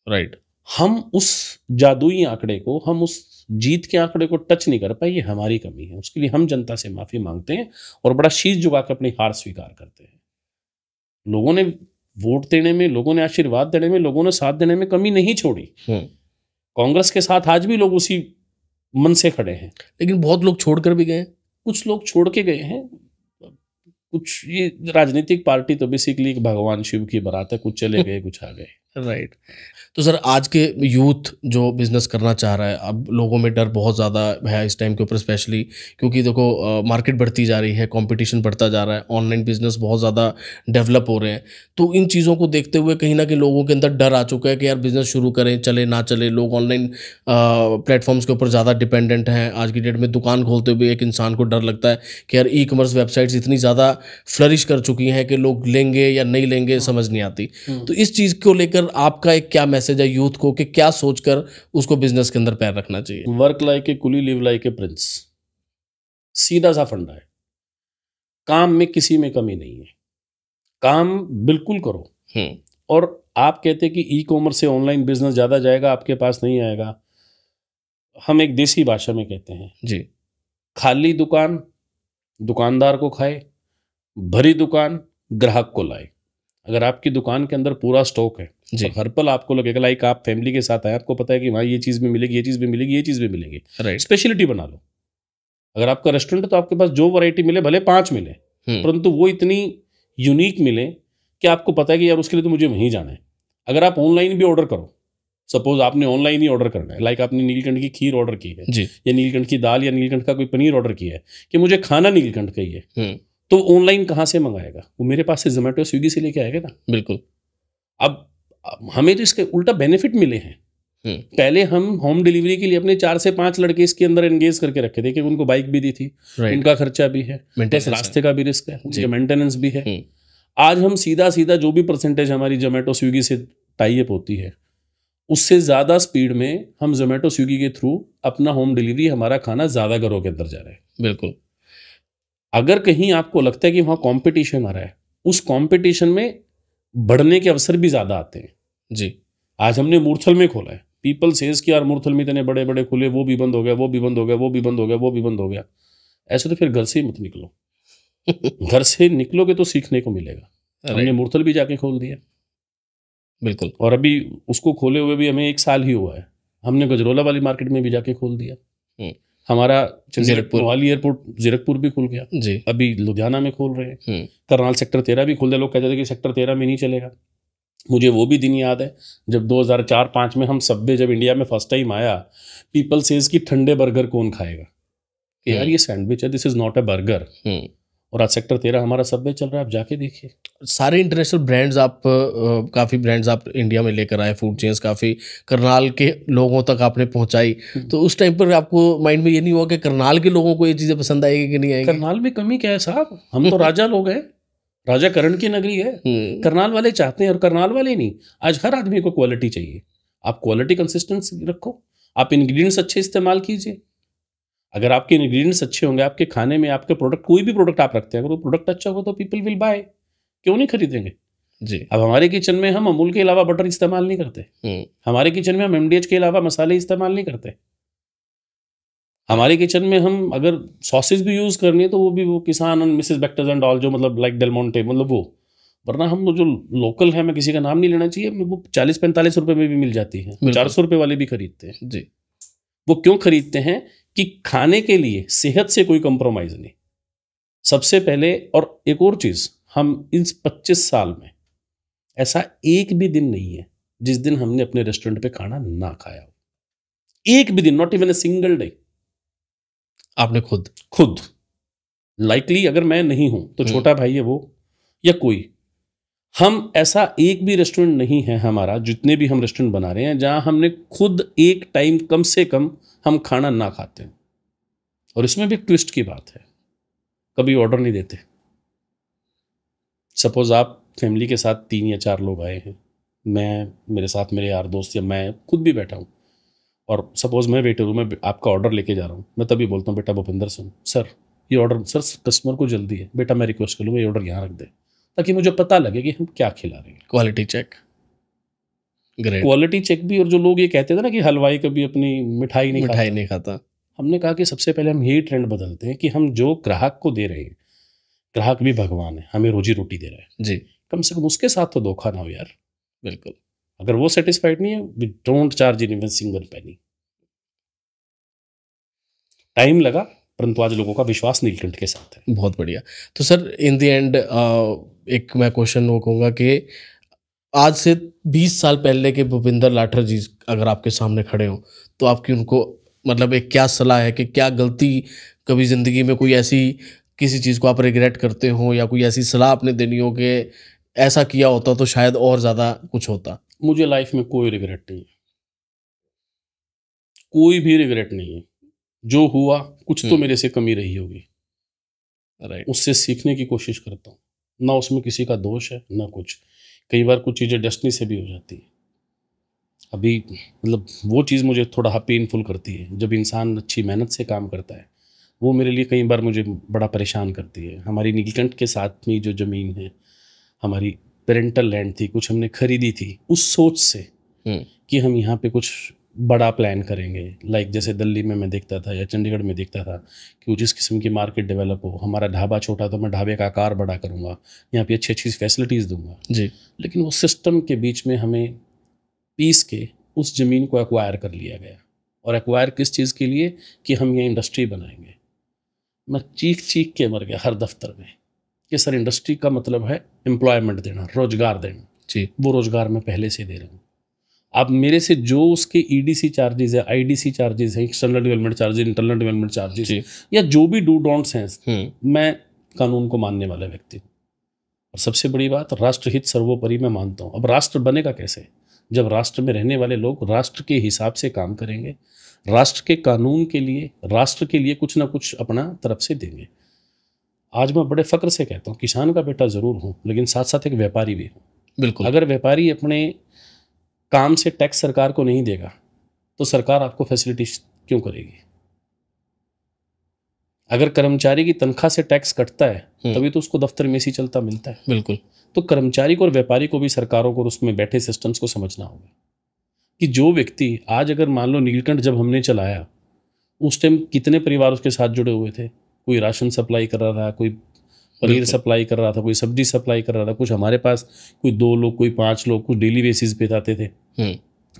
राइट। हम उस जादुई आंकड़े को, हम उस जीत के आंकड़े को टच नहीं कर पाए, ये हमारी कमी है। उसके लिए हम जनता से माफी मांगते हैं और बड़ा शीश झुका के अपनी हार स्वीकार करते हैं। लोगों ने वोट देने में, लोगों ने आशीर्वाद देने में, लोगों ने साथ देने में कमी नहीं छोड़ी। कांग्रेस के साथ आज भी लोग उसी मन से खड़े हैं। लेकिन बहुत लोग छोड़कर भी गए, कुछ लोग छोड़ के गए हैं। कुछ, ये राजनीतिक पार्टी तो बेसिकली भगवान शिव की बारात है, कुछ चले गए कुछ आ गए। राइट। तो सर, आज के यूथ जो बिजनेस करना चाह रहा है, अब लोगों में डर बहुत ज़्यादा है इस टाइम के ऊपर, स्पेशली क्योंकि देखो मार्केट बढ़ती जा रही है, कंपटीशन बढ़ता जा रहा है, ऑनलाइन बिजनेस बहुत ज़्यादा डेवलप हो रहे हैं। तो इन चीज़ों को देखते हुए कहीं ना कहीं लोगों के अंदर डर आ चुका है कि यार बिजनेस शुरू करें, चले ना चले। लोग ऑनलाइन प्लेटफॉर्म्स के ऊपर ज़्यादा डिपेंडेंट हैं। आज की डेट में दुकान खोलते हुए एक इंसान को डर लगता है कि यार ई कॉमर्स वेबसाइट्स इतनी ज़्यादा फ्लरिश कर चुकी हैं कि लोग लेंगे या नहीं लेंगे समझ नहीं आती। तो इस चीज़ को लेकर आपका एक क्या मैसेज है यूथ को कि क्या सोचकर उसको बिजनेस के अंदर पैर रखना चाहिए? Work like a coolie, live like a prince, सीधा सा फंडा है। काम में किसी में कमी नहीं है, काम बिल्कुल करो। और आप कहते कि ई कॉमर्स से ऑनलाइन बिजनेस ज़्यादा जाएगा, आपके पास नहीं आएगा। हम एक देसी भाषा में कहते हैं जी, खाली दुकान दुकानदार को खाए, भरी दुकान ग्राहक को लाए। अगर आपकी दुकान के अंदर पूरा स्टॉक है तो हर पल आपको लगेगा लाइक आप फैमिली के साथ आए, आपको पता है कि वहाँ ये चीज़ भी मिलेगी, ये चीज़ भी मिलेगी, ये चीज़ भी मिलेगी। राइट। स्पेशलिटी बना लो। अगर आपका रेस्टोरेंट है तो आपके पास जो वैरायटी मिले, भले 5 मिले, परंतु वो इतनी यूनिक मिले कि आपको पता है कि यार उसके लिए तो मुझे वहीं जाना है। अगर आप ऑनलाइन भी ऑर्डर करो, सपोज आपने ऑनलाइन ही ऑर्डर करना है, लाइक आपने नीलकंठ की खीर ऑर्डर की है जी, या नीलकंठ की दाल या नीलकंठ का कोई पनीर ऑर्डर किया है कि मुझे खाना नीलकंठ का ही है, तो ऑनलाइन कहाँ से मंगाएगा? वो मेरे पास से जोमेटो स्विगी से लेके आएगा ना। बिल्कुल। अब हमें तो इसके उल्टा बेनिफिट मिले हैं। पहले हम होम डिलीवरी के लिए अपने 4 से 5 लड़के इसके अंदर एंगेज करके रखे थे कि उनको बाइक भी दी थी, उनका खर्चा भी है, प्लस रास्ते का भी रिस्क है, उनके मेंटेनेंस भी है। आज हम सीधा सीधा जो भी परसेंटेज हमारी जोमेटो स्विगी से टाई अप होती है, उससे ज़्यादा स्पीड में हम जोमेटो स्विगी के थ्रू अपना होम डिलीवरी, हमारा खाना ज़्यादा घरों के अंदर जा रहा है। बिल्कुल। अगर कहीं आपको लगता है कि वहाँ कॉम्पिटिशन आ रहा है, उस कॉम्पिटिशन में बढ़ने के अवसर भी ज़्यादा आते हैं। जी, आज हमने मूर्थल में खोला है, पीपल सेज कि यार मूर्थल में इतने बड़े बड़े खुले, वो भी बंद हो गया, वो भी बंद हो गया, वो भी बंद हो गया, वो भी बंद हो गया। ऐसे तो फिर घर से ही मत निकलो। घर से निकलोगे तो सीखने को मिलेगा। हमने मूर्थल भी जाके खोल दिया। बिल्कुल। और अभी उसको खोले हुए भी हमें 1 साल ही हुआ है। हमने गजरोला वाली मार्केट में भी जाके खोल दिया। हमारा मोहाली एयरपोर्ट जीरकपुर भी खुल गया जी, अभी लुधियाना में खोल रहे हैं। करनाल सेक्टर 13 भी खोल दिया। लोग कहते थे कि सेक्टर 13 में नहीं चलेगा। मुझे वो भी दिन याद है जब 2004-05 में हम सबवे जब इंडिया में फर्स्ट टाइम आया, पीपल सेज कि ठंडे बर्गर कौन खाएगा, कि यार ये सैंडविच है, this is not a burger. और आज सेक्टर 13 हमारा सबवे चल रहा है। आप जाके देखिए, सारे इंटरनेशनल ब्रांड्स आप काफ़ी ब्रांड्स आप इंडिया में लेकर आए, फूड चेन्स काफ़ी करनाल के लोगों तक आपने पहुंचाई। तो उस टाइम पर आपको माइंड में ये नहीं हुआ कि करनाल के लोगों को ये चीज़ें पसंद आएगी कि नहीं आएगी? करनाल में कमी क्या है साहब, हम तो राजा लोग हैं, राजा करण की नगरी है। करनाल वाले चाहते हैं, और करनाल वाले नहीं, आज हर आदमी को क्वालिटी चाहिए। आप क्वालिटी कंसिस्टेंसी रखो, आप इंग्रेडिएंट्स अच्छे इस्तेमाल कीजिए। अगर आपके इंग्रेडिएंट्स अच्छे होंगे, आपके खाने में, आपके प्रोडक्ट, कोई भी प्रोडक्ट आप रखते हैं, अगर वो प्रोडक्ट अच्छा होगा तो पीपल विल बाय। क्यों नहीं खरीदेंगे जी। अब हमारे किचन में हम अमूल के अलावा बटर इस्तेमाल नहीं करते। हमारे किचन में हम एमडीएच के अलावा मसाले इस्तेमाल नहीं करते। हमारे किचन में हम अगर सॉसेज भी यूज़ करनी है तो वो भी वो किसान and Mrs Bector's and all, जो मतलब लाइक डेल मोंटे, मतलब वो, वरना हम जो लोकल है, मैं किसी का नाम नहीं लेना चाहिए, वो 40-45 रुपए में भी मिल जाती है, बिल्कुल। 400 रुपए वाली भी खरीदते हैं। जी। वो क्यों खरीदते हैं? कि खाने के लिए सेहत से कोई कंप्रोमाइज नहीं, सबसे पहले। और एक और चीज, हम इन 25 साल में ऐसा एक भी दिन नहीं है जिस दिन हमने अपने रेस्टोरेंट पे खाना ना खाया हो। एक भी दिन, not even a single day. आपने खुद लाइकली अगर मैं नहीं हूं तो छोटा भाई है वो, या कोई, हम ऐसा एक भी रेस्टोरेंट नहीं है हमारा, जितने भी हम रेस्टोरेंट बना रहे हैं, जहां हमने खुद एक टाइम कम से कम हम खाना ना खाते हैं। और इसमें भी एक ट्विस्ट की बात है, कभी ऑर्डर नहीं देते। सपोज आप फैमिली के साथ 3 या 4 लोग आए हैं, मैं, मेरे साथ मेरे यार दोस्त, या मैं खुद भी बैठा हूँ, और सपोज मैं वेटर हूँ, मैं आपका ऑर्डर लेके जा रहा हूँ, मैं तभी बोलता हूँ, बेटा भूपिंदर सुन, सर ये ऑर्डर, सर कस्टमर को जल्दी है, बेटा मैं रिक्वेस्ट कर लूँगा ये ऑर्डर यहाँ रख दे, ताकि मुझे पता लगे कि हम क्या खिला रहे हैं। Quality check, great. Quality check भी। और जो लोग ये कहते थे ना कि हलवाई कभी अपनी मिठाई नहीं खाता, हमने कहा कि सबसे पहले हम यही ट्रेंड बदलते हैं कि हम जो ग्राहक को दे रहे हैं, ग्राहक भी भगवान है, हमें रोजी रोटी दे रहा है जी, कम से कम उसके साथ तो धोखा ना हो यार। बिल्कुल। अगर वो सेटिस्फाइड नहीं है, we don't charge even single penny. Time लगा, परंतु आज लोगों का विश्वास नीलकंठ के साथ है। बहुत बढ़िया। तो सर इन द एंड एक मैं क्वेश्चन वो कहूँगा कि आज से 20 साल पहले के भूपिंदर लाठर जी अगर आपके सामने खड़े हों तो आपकी उनको मतलब एक क्या सलाह है कि क्या गलती कभी ज़िंदगी में कोई ऐसी किसी चीज़ को आप रिग्रेट करते हो या कोई ऐसी सलाह आपने देनी हो कि ऐसा किया होता तो शायद और ज़्यादा कुछ होता? मुझे लाइफ में कोई रिग्रेट नहीं है, कोई भी रिग्रेट नहीं है। जो हुआ कुछ तो मेरे से कमी रही होगी, राइट। उससे सीखने की कोशिश करता हूँ, ना उसमें किसी का दोष है ना कुछ। कई बार कुछ चीज़ें डेस्टिनी से भी हो जाती है। अभी मतलब वो चीज़ मुझे थोड़ा पेनफुल करती है, जब इंसान अच्छी मेहनत से काम करता है, वो मेरे लिए कई बार मुझे बड़ा परेशान करती है। हमारी नीलकंठ के साथ में जो ज़मीन है, हमारी पेरेंटल लैंड थी, कुछ हमने खरीदी थी उस सोच से कि हम यहाँ पे कुछ बड़ा प्लान करेंगे। लाइक जैसे दिल्ली में मैं देखता था या चंडीगढ़ में देखता था कि जिस किस्म की मार्केट डेवलप हो, हमारा ढाबा छोटा तो मैं ढाबे का आकार बड़ा करूँगा, यहाँ पे अच्छी अच्छी फैसिलिटीज़ दूंगा जी। लेकिन वो सिस्टम के बीच में हमें पीस के उस ज़मीन को एक्वायर कर लिया गया। और एक्वायर किस चीज़ के लिए? कि हम ये इंडस्ट्री बनाएंगे। मैं चीख चीख के मर गया हर दफ्तर में कि सर इंडस्ट्री का मतलब है एम्प्लॉयमेंट देना, रोजगार देना। जी। वो रोजगार मैं पहले से दे रहा हूँ। अब मेरे से जो उसके ईडीसी चार्जेस है, आईडीसी चार्जेस है, external development charges, internal development charges, या जो भी डू डोंट्स हैं, मैं कानून को मानने वाला व्यक्ति हूँ। और सबसे बड़ी बात, राष्ट्रहित सर्वोपरि मैं मानता हूँ। अब राष्ट्र बनेगा कैसे? जब राष्ट्र में रहने वाले लोग राष्ट्र के हिसाब से काम करेंगे, राष्ट्र के कानून के लिए, राष्ट्र के लिए कुछ ना कुछ अपना तरफ से देंगे। आज मैं बड़े फक्र से कहता हूँ, किसान का बेटा ज़रूर हूँ लेकिन साथ साथ एक व्यापारी भी हूँ। बिल्कुल। अगर व्यापारी अपने काम से टैक्स सरकार को नहीं देगा तो सरकार आपको फैसिलिटी क्यों करेगी? अगर कर्मचारी की तनख्वाह से टैक्स कटता है तभी तो उसको दफ्तर में सी चलता मिलता है। बिल्कुल। तो कर्मचारी को और व्यापारी को भी सरकारों को उसमें बैठे सिस्टम्स को समझना होगा कि जो व्यक्ति आज, अगर मान लो नीलकंठ जब हमने चलाया उस टाइम कितने परिवार उसके साथ जुड़े हुए थे? कोई राशन सप्लाई कर रहा था, कोई पनीर सप्लाई कर रहा था, कोई सब्जी सप्लाई कर रहा था, कुछ हमारे पास कोई 2 लोग, कोई 5 लोग, कुछ डेली बेसिस पे आते थे,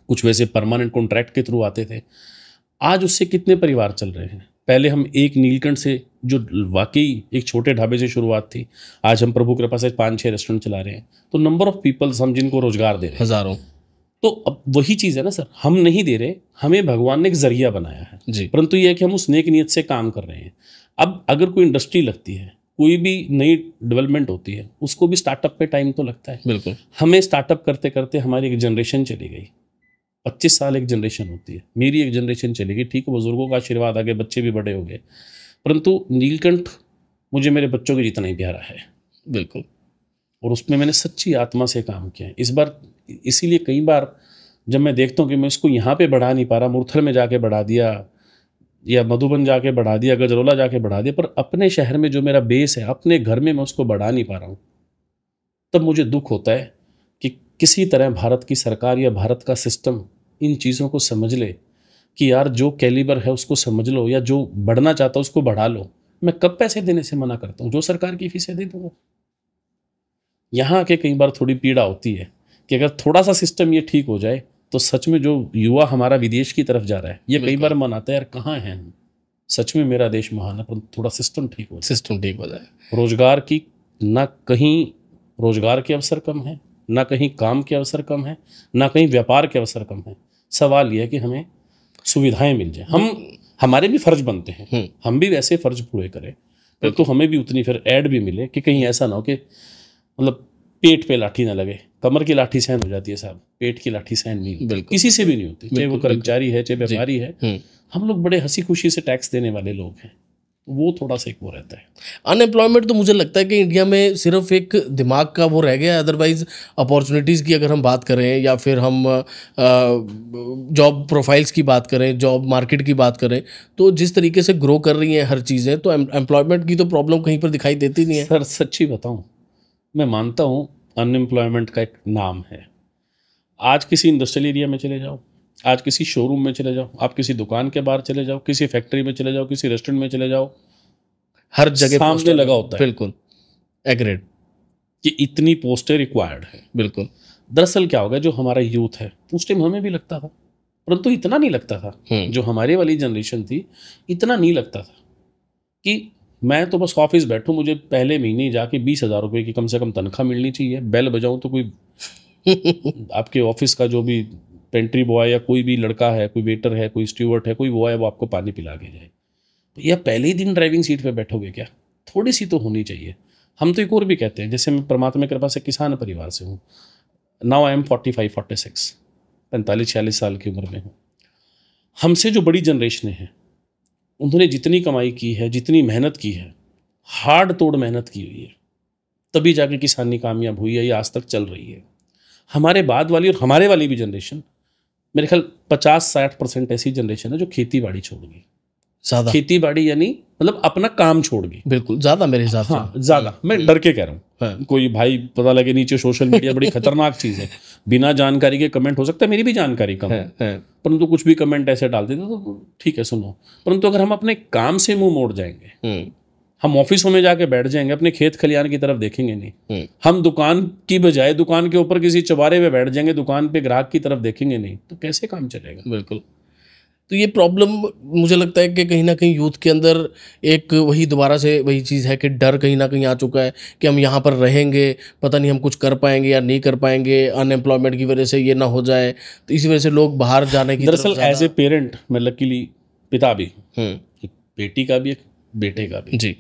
कुछ वैसे परमानेंट कॉन्ट्रैक्ट के थ्रू आते थे। आज उससे कितने परिवार चल रहे हैं? पहले हम एक नीलकंठ से, जो वाकई एक छोटे ढाबे से शुरुआत थी, आज हम प्रभु कृपा से 5-6 रेस्टोरेंट चला रहे हैं। तो नंबर ऑफ पीपल्स हम जिनको रोजगार दे रहे हैं हजारों। तो अब वही चीज़ है ना सर, हम नहीं दे रहे, हमें भगवान ने एक जरिया बनाया है जी। परंतु यह है कि हम उस नेक नियत से काम कर रहे हैं। अब अगर कोई इंडस्ट्री लगती है, कोई भी नई डेवलपमेंट होती है, उसको भी स्टार्टअप पे टाइम तो लगता है। बिल्कुल। हमें स्टार्टअप करते करते हमारी एक जनरेशन चली गई। 25 साल एक जनरेशन होती है, मेरी एक जनरेशन चली गई। ठीक है, बुजुर्गों का आशीर्वाद आ गया, बच्चे भी बड़े हो गए, परंतु नीलकंठ मुझे मेरे बच्चों के जितना ही प्यारा है। बिल्कुल। और उसमें मैंने सच्ची आत्मा से काम किया है। इस बार इसीलिए कई बार जब मैं देखता हूँ कि मैं इसको यहाँ पे बढ़ा नहीं पा रहा, मुरथल में जाके बढ़ा दिया या मधुबन जाके बढ़ा दिया, गजरौला जाके बढ़ा दिया, पर अपने शहर में जो मेरा बेस है, अपने घर में मैं उसको बढ़ा नहीं पा रहा हूँ, तब मुझे दुख होता है कि किसी तरह भारत की सरकार या भारत का सिस्टम इन चीज़ों को समझ ले। कि यार जो कैलिबर है उसको समझ लो, या जो बढ़ना चाहता है उसको बढ़ा लो। मैं कब पैसे देने से मना करता हूँ? जो सरकार की फीसें दे दूंगा। यहाँ आके कई बार थोड़ी पीड़ा होती है कि अगर थोड़ा सा सिस्टम ये ठीक हो जाए तो सच में जो युवा हमारा विदेश की तरफ जा रहा है, ये कई बार मन आता है यार कहाँ हैं हम, सच में मेरा देश महान है, पर थोड़ा सिस्टम ठीक हो जाए। सिस्टम ठीक हो जाए। रोजगार की ना कहीं रोजगार के अवसर कम है, ना कहीं काम के अवसर कम है, ना कहीं व्यापार के अवसर कम है। सवाल यह है कि हमें सुविधाएं मिल जाए। हमारे भी फर्ज बनते हैं, हम भी वैसे फर्ज पूरे करें, तो हमें भी उतनी फिर ऐड भी मिले कि कहीं ऐसा ना हो कि मतलब पेट पे लाठी ना लगे। कमर की लाठी सहन हो जाती है साहब, पेट की लाठी सहन नहीं होती, किसी से भी नहीं होती, चाहे वो कर्मचारी है चाहे व्यापारी है। हम लोग बड़े हंसी खुशी से टैक्स देने वाले लोग हैं, वो थोड़ा सा एक वो रहता है। अनएम्प्लॉयमेंट तो मुझे लगता है कि इंडिया में सिर्फ एक दिमाग का वो रह गया, अदरवाइज अपॉर्चुनिटीज़ की अगर हम बात करें या फिर हम जॉब प्रोफाइल्स की बात करें, जॉब मार्केट की बात करें, तो जिस तरीके से ग्रो कर रही हैं हर चीज़ें, तो एम्प्लॉयमेंट की तो प्रॉब्लम कहीं पर दिखाई देती नहीं है। सर सच्ची बताऊं, मैं मानता हूं अनएम्प्लॉयमेंट का एक नाम है। आज किसी इंडस्ट्रियल एरिया में चले जाओ, आज किसी शोरूम में चले जाओ, आप किसी दुकान के बाहर चले जाओ, किसी फैक्ट्री में चले जाओ, किसी रेस्टोरेंट में चले जाओ, हर जगह सामने लगा होता है बिल्कुल एग्रीड कि इतनी पोस्टें रिक्वायर्ड है। बिल्कुल। दरअसल क्या होगा, जो हमारा यूथ है उस टाइम हमें भी लगता था, परंतु इतना नहीं लगता था। जो हमारे वाली जनरेशन थी इतना नहीं लगता था कि मैं तो बस ऑफिस बैठूं, मुझे पहले महीने ही जाके 20,000 रुपये की कम से कम तनख्वाह मिलनी चाहिए, बेल बजाऊं तो कोई आपके ऑफिस का जो भी पेंट्री बॉय या कोई भी लड़का है, कोई वेटर है, कोई स्टीवर्ड है, कोई वो है, वो आपको पानी पिला के जाए। या पहले ही दिन ड्राइविंग सीट पे बैठोगे क्या? थोड़ी सी तो होनी चाहिए। हम तो एक और भी कहते हैं, जैसे मैं परमात्मा की कृपा से किसान परिवार से हूँ, नाउ आई एम 45-46, 45-46 साल की उम्र में हूँ। हमसे जो बड़ी जनरेशनें हैं उन्होंने जितनी कमाई की है, जितनी मेहनत की है, हार्ड तोड़ मेहनत की हुई है, तभी जाके किसानी कामयाब हुई है, ये आज तक चल रही है। हमारे बाद वाली और हमारे वाली भी जनरेशन, मेरे ख्याल 50-60% ऐसी जनरेशन है जो खेती बाड़ी छोड़ गई। ज़्यादा खेती बाड़ी यानी मतलब अपना काम छोड़ गई, बिल्कुल ज़्यादा मेरे हिसाब से। हाँ ज़्यादा, मैं डर के कह रहा हूँ। हाँ। कोई भाई पता लगे नीचे, सोशल मीडिया बड़ी खतरनाक चीज़ है, बिना जानकारी के कमेंट हो सकता है, मेरी भी जानकारी कम है, परंतु कुछ भी कमेंट ऐसे डाल देते तो ठीक है सुनो। परंतु अगर हम अपने काम से मुंह मोड़ जाएंगे, हम ऑफिसों में जाके बैठ जाएंगे, अपने खेत खलियान की तरफ देखेंगे नहीं, हम दुकान की बजाय दुकान के ऊपर किसी चौबारे पे बैठ जाएंगे, दुकान पे ग्राहक की तरफ देखेंगे नहीं, तो कैसे काम चलेगा? बिल्कुल। तो ये प्रॉब्लम मुझे लगता है कि कहीं ना कहीं यूथ के अंदर एक वही दोबारा से वही चीज़ है कि डर कहीं ना कहीं आ चुका है कि हम यहाँ पर रहेंगे, पता नहीं हम कुछ कर पाएंगे या नहीं कर पाएंगे, अनएम्प्लॉयमेंट की वजह से ये ना हो जाए, तो इसी वजह से लोग बाहर जाने की दरअसल एज ए पेरेंट मैं लकीली पिता भी, एक बेटी का भी एक बेटे का भी जी,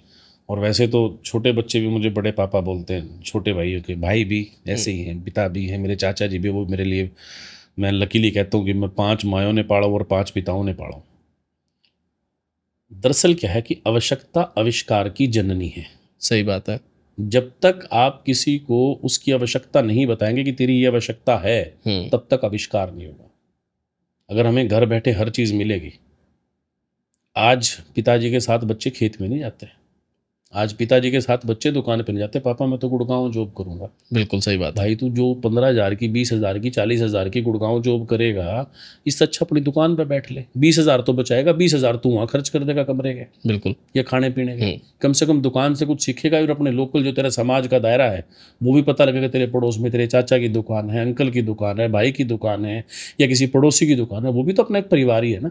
और वैसे तो छोटे बच्चे भी मुझे बड़े पापा बोलते हैं, छोटे भाइयों के भाई भी ऐसे ही हैं, पिता भी हैं, मेरे चाचा जी भी, वो मेरे लिए, मैं लकीली कहता हूँ कि मैं 5 मायों ने पाड़ा और 5 पिताओं ने पाड़ा। दरअसल क्या है कि आवश्यकता आविष्कार की जननी है। सही बात है। जब तक आप किसी को उसकी आवश्यकता नहीं बताएंगे कि तेरी ये आवश्यकता है, तब तक आविष्कार नहीं होगा। अगर हमें घर बैठे हर चीज़ मिलेगी, आज पिताजी के साथ बच्चे खेत में नहीं जाते, आज पिताजी के साथ बच्चे दुकान पर नहीं जाते, पापा मैं तो गुड़गांव जॉब करूंगा। बिल्कुल सही बात। भाई तू जो 15,000 की, 20,000 की, 40,000 की गुड़गांव जॉब करेगा, इससे अच्छा अपनी दुकान पर बैठ ले, 20,000 तो बचाएगा, 20,000 तू वहाँ खर्च कर देगा कमरे के, बिल्कुल, या खाने पीने के। कम से कम दुकान से कुछ सीखेगा और अपने लोकल जो तेरा समाज का दायरा है वो भी पता लगेगा। तेरे पड़ोस में तेरे चाचा की दुकान है, अंकल की दुकान है, भाई की दुकान है, या किसी पड़ोसी की दुकान है, वो भी तो अपना एक परिवार ही है ना।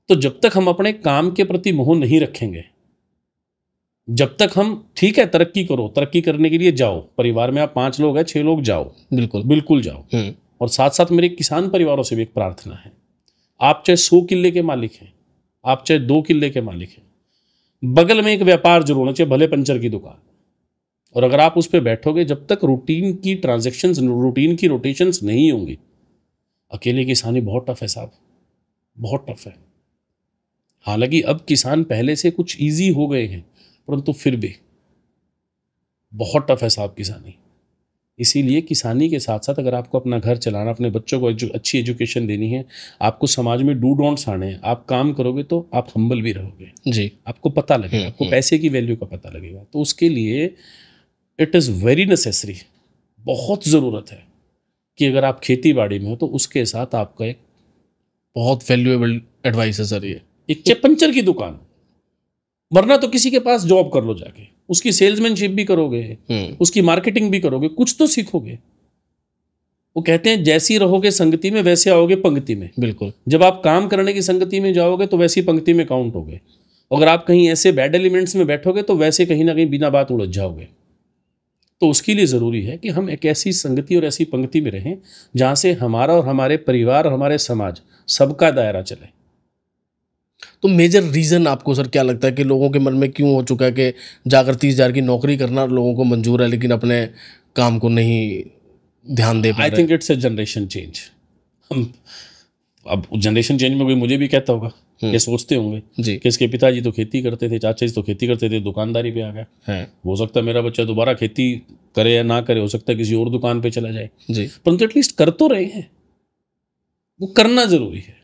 तो जब तक हम अपने काम के प्रति मोह नहीं रखेंगे, जब तक हम, ठीक है तरक्की करो, तरक्की करने के लिए जाओ, परिवार में आप 5 लोग हैं, 6 लोग जाओ, बिल्कुल बिल्कुल जाओ। और साथ साथ मेरे किसान परिवारों से भी एक प्रार्थना है, आप चाहे 100 किले के मालिक हैं, आप चाहे 2 किले के मालिक हैं, बगल में एक व्यापार जरूर होना चाहिए, भले पंचर की दुकान। और अगर आप उस पर बैठोगे, जब तक रूटीन की ट्रांजेक्शन्स, रूटीन की रोटेशंस नहीं होंगी, अकेले किसानी बहुत टफ है साहब, बहुत टफ है। हालांकि अब किसान पहले से कुछ ईजी हो गए हैं, परंतु फिर भी बहुत टफ है साहब किसानी। इसीलिए किसानी के साथ साथ अगर आपको अपना घर चलाना, अपने बच्चों को अच्छी एजुकेशन देनी है, आपको समाज में डू डोंट्स आने हैं, आप काम करोगे तो आप हम्बल भी रहोगे जी, आपको पता लगेगा, आपको पैसे की वैल्यू का पता लगेगा। तो उसके लिए इट इज़ वेरी नेसेसरी, बहुत ज़रूरत है कि अगर आप खेती बाड़ी में हो तो उसके साथ आपका एक बहुत वैल्यूएबल एडवाइस है सर ये। एक पंचर की दुकान, वरना तो किसी के पास जॉब कर लो जाके, उसकी सेल्समैनशिप भी करोगे, उसकी मार्केटिंग भी करोगे, कुछ तो सीखोगे। वो कहते हैं जैसी रहोगे संगति में वैसे आओगे पंक्ति में। बिल्कुल। जब आप काम करने की संगति में जाओगे तो वैसी पंक्ति में काउंट होगे। अगर आप कहीं ऐसे बैड एलिमेंट्स में बैठोगे तो वैसे कहीं ना कहीं बिना बात उलझ जाओगे। तो उसके लिए ज़रूरी है कि हम एक ऐसी संगति और ऐसी पंक्ति में रहें जहाँ से हमारा और हमारे परिवार और हमारे समाज सबका दायरा चले। तो मेजर रीज़न आपको सर क्या लगता है कि लोगों के मन में क्यों हो चुका है कि जाकर 30,000 की नौकरी करना लोगों को मंजूर है लेकिन अपने काम को नहीं ध्यान दे पा आई रहे? Think it's a generation change. हम अब जनरेशन चेंज में कोई मुझे भी कहता होगा, ये सोचते होंगे जी कि इसके पिताजी तो खेती करते थे, चाचा जी तो खेती करते थे, दुकानदारी पे आ गया। है हो सकता है मेरा बच्चा दोबारा खेती करे या ना करे, हो सकता है किसी और दुकान पे चला जाए, जी परंतु एटलीस्ट कर तो रहे हैं। वो करना जरूरी है,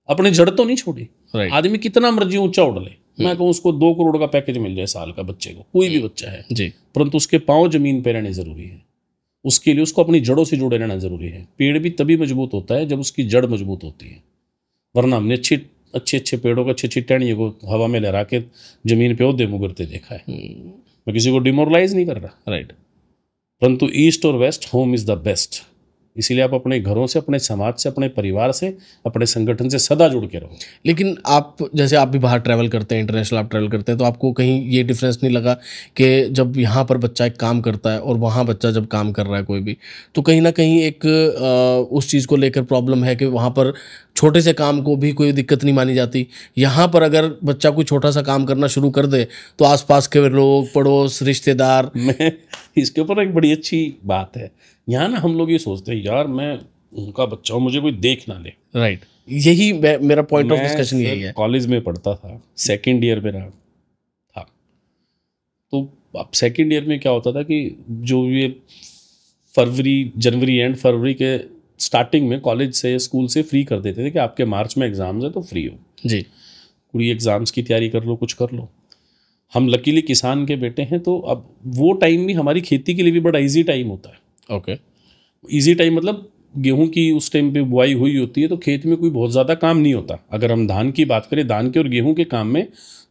अपनी जड़ तो नहीं छोड़ी। राइट आदमी कितना मर्जी ऊंचा उड़ ले, मैं कहूँ उसको 2 करोड़ का पैकेज मिल जाए साल का, बच्चे को, कोई भी बच्चा है, जी परंतु उसके पांव जमीन पे रहने जरूरी है। उसके लिए उसको अपनी जड़ों से जुड़े रहना जरूरी है। पेड़ भी तभी मजबूत होता है जब उसकी जड़ मजबूत होती है, वरना हमने अच्छे पेड़ों को अच्छी टहनियों को हवा में लहरा के जमीन पे ओदे मुगरते देखा है। मैं किसी को डिमोरलाइज नहीं कर रहा, राइट। परंतु ईस्ट और west, home is the best. इसीलिए आप अपने घरों से, अपने समाज से, अपने परिवार से, अपने संगठन से सदा जुड़ के रहो। लेकिन आप जैसे आप भी बाहर ट्रैवल करते हैं, इंटरनेशनल आप ट्रैवल करते हैं, तो आपको कहीं ये डिफरेंस नहीं लगा कि जब यहाँ पर बच्चा एक काम करता है और वहाँ बच्चा जब काम कर रहा है कोई भी, तो कहीं ना कहीं एक उस चीज़ को लेकर प्रॉब्लम है कि वहाँ पर छोटे से काम को भी कोई दिक्कत नहीं मानी जाती। यहाँ पर अगर बच्चा कोई छोटा सा काम करना शुरू कर दे तो आसपास के लोग, पड़ोस, रिश्तेदार। मैं इसके ऊपर एक बड़ी अच्छी बात है, यहाँ ना हम लोग ये सोचते हैं यार मैं उनका बच्चा हूँ, मुझे कोई देख ना ले। राइट, यही मेरा पॉइंट ऑफ डिस्कशन यही है। कॉलेज में पढ़ता था, सेकेंड ईयर में था, तो अब सेकेंड ईयर में क्या होता था कि जो ये जनवरी एंड फरवरी के स्टार्टिंग में कॉलेज से, स्कूल से फ्री कर देते थे कि आपके मार्च में एग्जाम्स है तो फ्री हो जी, पूरी एग्जाम्स की तैयारी कर लो, कुछ कर लो। हम लकीली किसान के बेटे हैं, तो अब वो टाइम भी हमारी खेती के लिए भी बड़ा इजी टाइम होता है। ओके। इजी टाइम मतलब गेहूं की उस टाइम पे बुआई हुई होती है तो खेत में कोई बहुत ज़्यादा काम नहीं होता। अगर हम धान की बात करें, धान के और गेहूं के काम में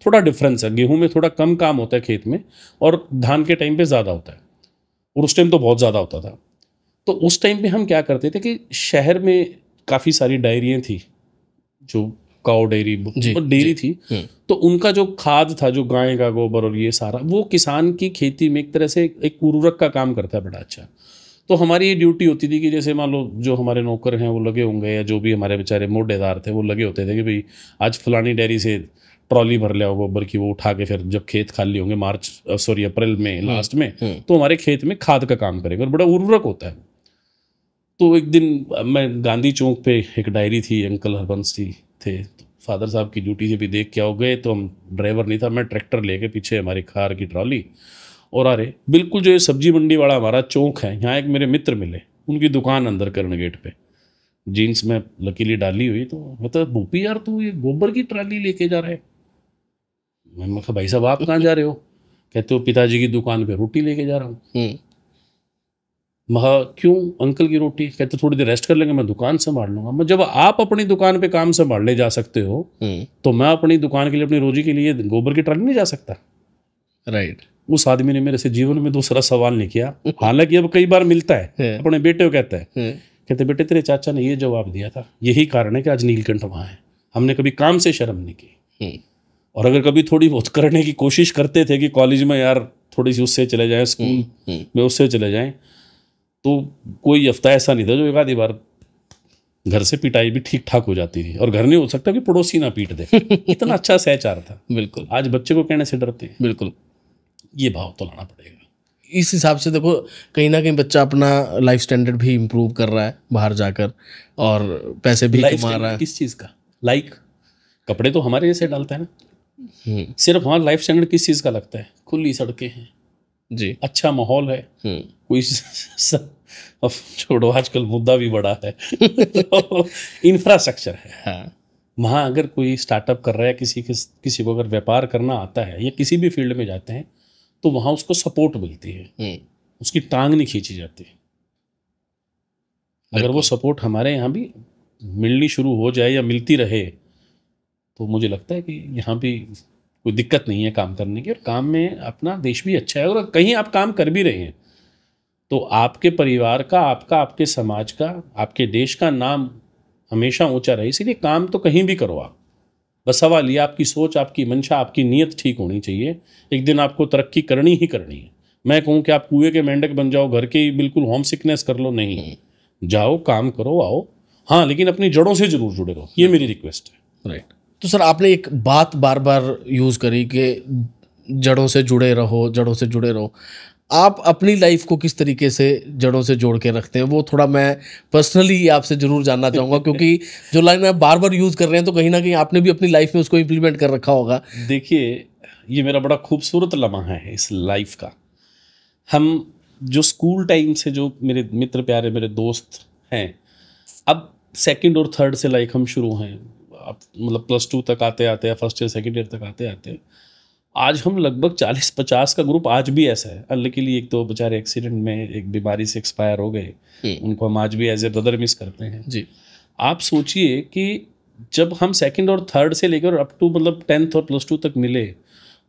थोड़ा डिफरेंस है। गेहूं में थोड़ा कम काम होता है खेत में, और धान के टाइम पे ज़्यादा होता है, और उस टाइम तो बहुत ज़्यादा होता था। तो उस टाइम पे हम क्या करते थे कि शहर में काफ़ी सारी डायरियाँ थी, जो काऊ डेयरी डेयरी थी, तो उनका जो खाद था, जो गाय का गोबर और ये सारा, वो किसान की खेती में एक तरह से एक उर्वरक का काम करता है बड़ा अच्छा। तो हमारी ये ड्यूटी होती थी कि जैसे मान लो जो हमारे नौकर हैं वो लगे होंगे, या जो भी हमारे बेचारे मोटेदार थे वो लगे होते थे कि भाई आज फलानी डेयरी से ट्रॉली भर ले आओ गोबर की, वो उठा के फिर जब खेत खाली होंगे अप्रैल में लास्ट में, तो हमारे खेत में खाद का काम करेगा और बड़ा उर्वरक होता है। तो एक दिन मैं गांधी चौक पे एक डायरी थी, अंकल हरबंस जी थे, फादर साहब की ड्यूटी से भी देख के आओ गए, तो हम ड्राइवर नहीं था, मैं ट्रैक्टर लेके पीछे हमारी खार की ट्रॉली, और अरे बिल्कुल जो ये सब्जी मंडी वाला हमारा चौक है, यहाँ एक मेरे मित्र मिले, उनकी दुकान अंदर कर्ण गेट पे, जीन्स में लकीली डाली हुई, तो मतलब भूपी यार तू ये गोबर की ट्राली लेके जा रहा है। मैं कहा भाई साहब आप कहाँ जा रहे हो? कहते हो पिताजी की दुकान पे रोटी लेके जा रहा हूँ। महा क्यों अंकल की रोटी? कहते थोड़ी देर रेस्ट कर लेंगे, मैं दुकान संभाल लूंगा। मैं जब आप अपनी दुकान पे काम संभालने जा सकते हो, तो मैं अपनी दुकान के लिए, अपनी रोजी के लिए गोबर की ट्राली नहीं जा सकता? राइट। उस आदमी ने मेरे से जीवन में दूसरा सवाल नहीं किया, हालांकि अब कई बार मिलता है, अपने बेटे को कहता है, कहते बेटे तेरे चाचा ने ये जवाब दिया था, यही कारण है कि आज नीलकंठ वहाँ है। हमने कभी काम से शर्म नहीं की, और अगर कभी थोड़ी बहुत करने की कोशिश करते थे कि कॉलेज में यार थोड़ी सी उससे चले जाएं, स्कूल में उससे चले जाएं, तो कोई हफ्ता ऐसा नहीं था जो एक आधी बार घर से पिटाई भी ठीक ठाक हो जाती थी, और घर नहीं हो सकता कि पड़ोसी ना पीट दे। इतना अच्छा सहचार था। बिल्कुल। आज बच्चे को कहने से डरते हैं। बिल्कुल, ये भाव तो लाना पड़ेगा। इस हिसाब से देखो, कहीं ना कहीं बच्चा अपना लाइफ स्टैंडर्ड भी इम्प्रूव कर रहा है बाहर जाकर, और पैसे भी कमा रहा है। किस चीज़ का? लाइक कपड़े तो हमारे जैसे डालता है ना, सिर्फ वहाँ लाइफ स्टैंडर्ड किस चीज़ का लगता है? खुली सड़कें हैं जी, अच्छा माहौल है, कोई अब छोड़ो आजकल मुद्दा भी बड़ा है, तो इंफ्रास्ट्रक्चर है। हाँ। वहाँ अगर कोई स्टार्टअप कर रहा है, किसी को अगर व्यापार करना आता है, या किसी भी फील्ड में जाते हैं, तो वहाँ उसको सपोर्ट मिलती है, उसकी टांग नहीं खींची जाती। अगर वो सपोर्ट हमारे यहाँ भी मिलनी शुरू हो जाए या मिलती रहे तो मुझे लगता है कि यहाँ भी कोई दिक्कत नहीं है काम करने की, और काम में अपना देश भी अच्छा है। और कहीं आप काम कर भी रहे हैं तो आपके परिवार का, आपका, आपके समाज का, आपके देश का नाम हमेशा ऊंचा रहे। इसीलिए काम तो कहीं भी करो आप, बस सवाल ये आपकी सोच, आपकी मंशा, आपकी नीयत ठीक होनी चाहिए। एक दिन आपको तरक्की करनी ही करनी है। मैं कहूँ कि आप कुएं के मेंढक बन जाओ, घर के ही बिल्कुल होम सिकनेस कर लो, नहीं, जाओ काम करो, आओ, हाँ, लेकिन अपनी जड़ों से जरूर जुड़े रहो, ये मेरी रिक्वेस्ट है। राइट। तो सर आपने एक बात बार बार यूज़ करी कि जड़ों से जुड़े रहो, जड़ों से जुड़े रहो। आप अपनी लाइफ को किस तरीके से जड़ों से जोड़ के रखते हैं, वो थोड़ा मैं पर्सनली आपसे ज़रूर जानना चाहूँगा, क्योंकि जो लाइन आप बार बार यूज़ कर रहे हैं तो कहीं ना कहीं आपने भी अपनी लाइफ में उसको इम्प्लीमेंट कर रखा होगा। देखिए, ये मेरा बड़ा खूबसूरत लम्हा है इस लाइफ का। हम जो स्कूल टाइम से जो मेरे मित्र प्यारे मेरे दोस्त हैं, अब सेकंड और थर्ड से लाइक हम शुरू हैं, अब मतलब +2 तक आते आते या फर्स्ट ईयर सेकंड ईयर तक आते आते आज हम लगभग 40-50 का ग्रुप आज भी ऐसा है। अनलकीली एक तो बेचारे एक्सीडेंट में एक बीमारी से एक्सपायर हो गए, उनको हम आज भी एज ए ब्रदर मिस करते हैं जी। आप सोचिए कि जब हम सेकंड और थर्ड से लेकर अप टू मतलब 10th और +2 तक मिले,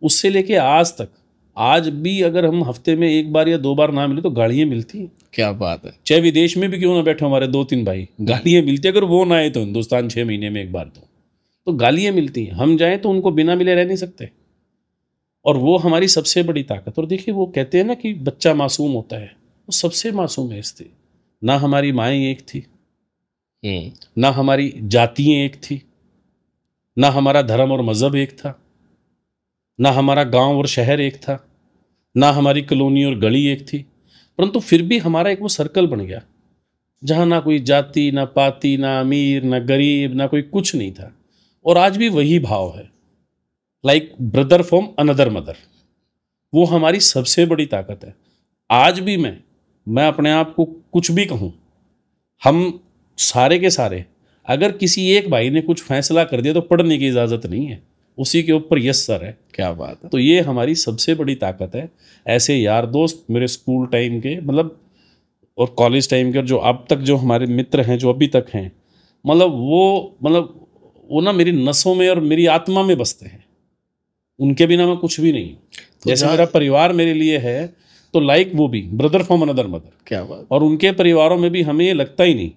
उससे लेके आज तक, आज भी अगर हम हफ्ते में 1 बार या 2 बार ना मिले तो गाड़ियाँ मिलती हैं। क्या बात है। चाहे विदेश में भी क्यों ना बैठे हमारे 2-3 भाई, गालियाँ मिलती है। अगर वो ना आए तो हिंदुस्तान 6 महीने में 1 बार तो गालियाँ मिलती हैं। हम जाएं तो उनको बिना मिले रह नहीं सकते, और वो हमारी सबसे बड़ी ताकत। और देखिए, वो कहते हैं ना कि बच्चा मासूम होता है, वो सबसे मासूम है इससे। ना हमारी माएँ एक थी, ना हमारी जातियाँ एक थी, ना हमारा धर्म और मज़हब एक था, ना हमारा गांव और शहर एक था, ना हमारी कॉलोनी और गली एक थी, परंतु फिर भी हमारा एक वो सर्कल बन गया जहाँ ना कोई जाति, ना पाति, ना अमीर, ना गरीब, ना कोई कुछ नहीं था। और आज भी वही भाव है, like brother from another mother. वो हमारी सबसे बड़ी ताकत है। आज भी मैं अपने आप को कुछ भी कहूँ, हम सारे के सारे, अगर किसी एक भाई ने कुछ फैसला कर दिया तो पढ़ने की इजाज़त नहीं है, उसी के ऊपर यस सर है। क्या बात है। तो ये हमारी सबसे बड़ी ताकत है। ऐसे यार दोस्त मेरे स्कूल टाइम के, मतलब और कॉलेज टाइम के, जो अब तक जो हमारे मित्र हैं, जो अभी तक हैं, मतलब वो ना मेरी नसों में और मेरी आत्मा में बसते हैं। उनके बिना मैं कुछ भी नहीं हूँ। तो जैसे मेरा परिवार मेरे लिए है, तो लाइक वो भी ब्रदर फ्रॉम अनदर मदर। क्या बात। और उनके परिवारों में भी हमें ये लगता ही नहीं,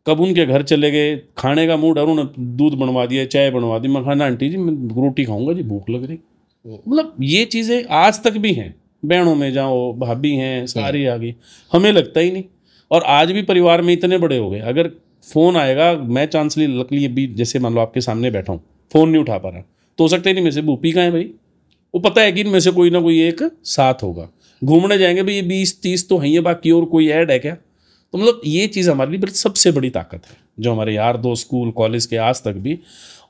कब उनके घर चले गए, खाने का मूड है, उन्होंने दूध बनवा दिया, चाय बनवा दी, मैं खाना आंटी जी मैं रोटी खाऊंगा जी, भूख लग रही। मतलब ये चीज़ें आज तक भी हैं। बहनों में जाओ, भाभी हैं, सारी आ गई, हमें लगता ही नहीं। और आज भी परिवार में इतने बड़े हो गए, अगर फ़ोन आएगा, मैं चांसली लकली अभी जैसे मान लो आपके सामने बैठा हूँ, फ़ोन नहीं उठा पा रहा, तो हो सकता ही नहीं मेरे से भूपी कहाँ है भाई, वो पता है कि इनमें से कोई ना कोई एक साथ होगा। घूमने जाएंगे भाई, ये 20-30 तो हैं, बाकी और कोई ऐड है क्या। तो मतलब ये चीज़ हमारे लिए सबसे बड़ी ताकत है, जो हमारे यार दोस्त स्कूल कॉलेज के आज तक भी।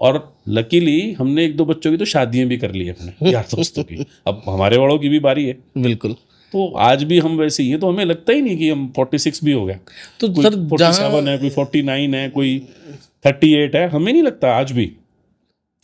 और लकीली हमने 1-2 बच्चों की तो शादियां भी कर ली अपने यार दोस्तों की, अब हमारे वालों की भी बारी है। बिल्कुल। तो आज भी हम वैसे ही हैं, तो हमें लगता ही नहीं कि हम 46 भी हो गया। तो कोई सर 47 है, कोई 49 है, कोई 38 है, हमें नहीं लगता आज भी।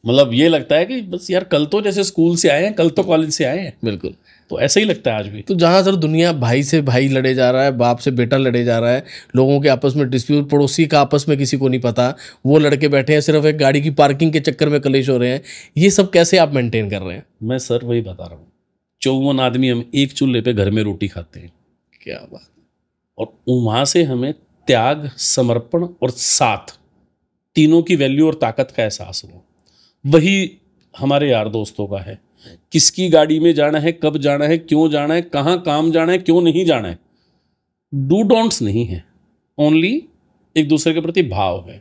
मतलब ये लगता है कि बस यार कल तो जैसे स्कूल से आए हैं, कल तो कॉलेज से आए हैं। बिल्कुल। तो ऐसा ही लगता है आज भी। तो जहाँ सर दुनिया भाई से भाई लड़े जा रहा है, बाप से बेटा लड़े जा रहा है, लोगों के आपस में डिस्प्यूट, पड़ोसी का आपस में किसी को नहीं पता, वो लड़के बैठे हैं, सिर्फ एक गाड़ी की पार्किंग के चक्कर में कलेश हो रहे हैं, ये सब कैसे आप मेंटेन कर रहे हैं? मैं सर वही बता रहा हूँ, 54 आदमी हम एक चूल्हे पे घर में रोटी खाते हैं। क्या बात। और वहाँ से हमें त्याग, समर्पण और साथ, तीनों की वैल्यू और ताकत का एहसास हुआ। वही हमारे यार दोस्तों का है। किसकी गाड़ी में जाना है, कब जाना है, क्यों जाना है, कहाँ काम जाना है, क्यों नहीं जाना है, डू डोंट्स नहीं है, ओनली एक दूसरे के प्रति भाव है।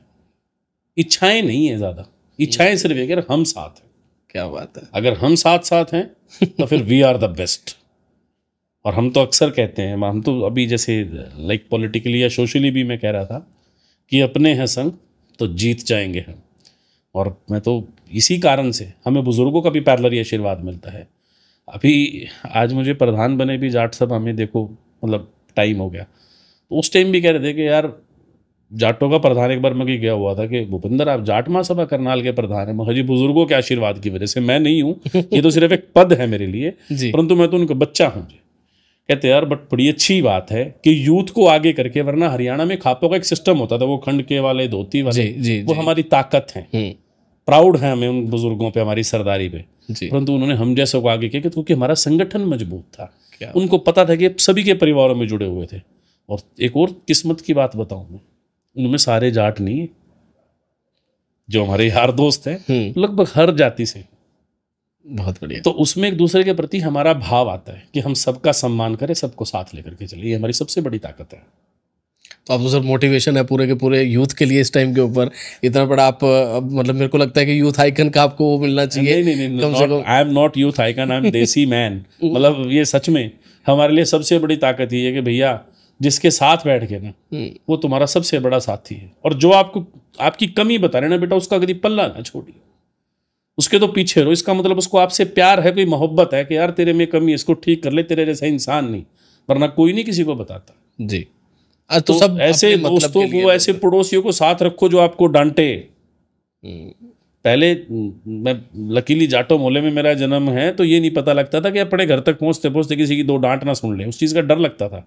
इच्छाएं नहीं है ज़्यादा, इच्छाएं सिर्फ एक है, हम साथ हैं। क्या बात है। अगर हम साथ हैं तो फिर वी आर द बेस्ट। और हम तो अक्सर कहते हैं, हम तो अभी जैसे लाइक पॉलिटिकली या सोशली भी मैं कह रहा था कि अपने हैं संग तो जीत जाएंगे हम। और मैं तो इसी कारण से हमें बुज़ुर्गों का भी पैरेलल आशीर्वाद मिलता है। अभी आज मुझे प्रधान बने भी जाट सभा में, देखो मतलब टाइम हो गया, तो उस टाइम भी कह रहे थे कि यार जाटों का प्रधान, एक बार मैं गया हुआ था कि भूपेंद्र आप जाट महासभा करनाल के प्रधान है। मैं जी बुजुर्गों के आशीर्वाद की वजह से, मैं नहीं हूँ, ये तो सिर्फ एक पद है मेरे लिए, परंतु मैं तो उनका बच्चा हूँ। कहते यार बट बड़ी अच्छी बात है कि यूथ को आगे करके, वरना हरियाणा में खापों का एक सिस्टम होता था, वो खंड के वाले, धोती वाले, वो हमारी ताकत है, प्राउड है हमें उन बुजुर्गों पे, हमारी सरदारी पे। परंतु उन्होंने हम जैसों को आगे किया क्योंकि हमारा संगठन मजबूत था, उनको पता था कि सभी के परिवारों में जुड़े हुए थे। और एक और किस्मत की बात बताऊं मैं, उनमें सारे जाट नहीं है, जो हमारे यार दोस्त हैं लगभग हर जाति से। बहुत बढ़िया। तो उसमें एक दूसरे के प्रति हमारा भाव आता है कि हम सबका सम्मान करें, सबको साथ लेकर के चलिए, ये हमारी सबसे बड़ी ताकत है। तो आप तो सर मोटिवेशन है पूरे के पूरे यूथ के लिए इस टाइम के ऊपर, इतना बड़ा आप मतलब मेरे को लगता है कि यूथ आइकन का आपको वो मिलना चाहिए। नहीं, कम से कम I am not youth icon, I am desi man. मतलब ये सच में हमारे लिए सबसे बड़ी ताकत ये है कि भैया जिसके साथ बैठ के ना, वो तुम्हारा सबसे बड़ा साथी है। और जो आपको आपकी कमी बता रहे ना बेटा, उसका कभी पल्ला ना छोड़िए, उसके तो पीछे रहो। इसका मतलब उसको आपसे प्यार है, कोई मोहब्बत है कि यार तेरे में कमी है, इसको ठीक कर ले, तेरे जैसा इंसान नहीं। वरना कोई नहीं किसी को बताता जी। तो सब ऐसे दोस्तों को, ऐसे पड़ोसियों को साथ रखो जो आपको डांटे। पहले मैं लकीली जाटो मोहल्ले में मेरा जन्म है, तो ये नहीं पता लगता था कि अपने घर तक पहुंचते पहुंचते किसी की दो डांट ना सुन ले, उस चीज़ का डर लगता था।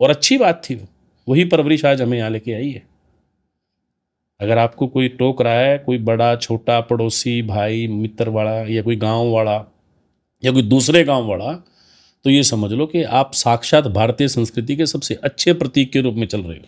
और अच्छी बात थी, वही परवरिश आज हमें यहाँ लेके आई है। अगर आपको कोई टोक रहा है, कोई बड़ा छोटा पड़ोसी, भाई, मित्र वाला, या कोई गांव वाला, या कोई दूसरे गांव वाला, तो ये समझ लो कि आप साक्षात भारतीय संस्कृति के सबसे अच्छे प्रतीक के रूप में चल रहे हो।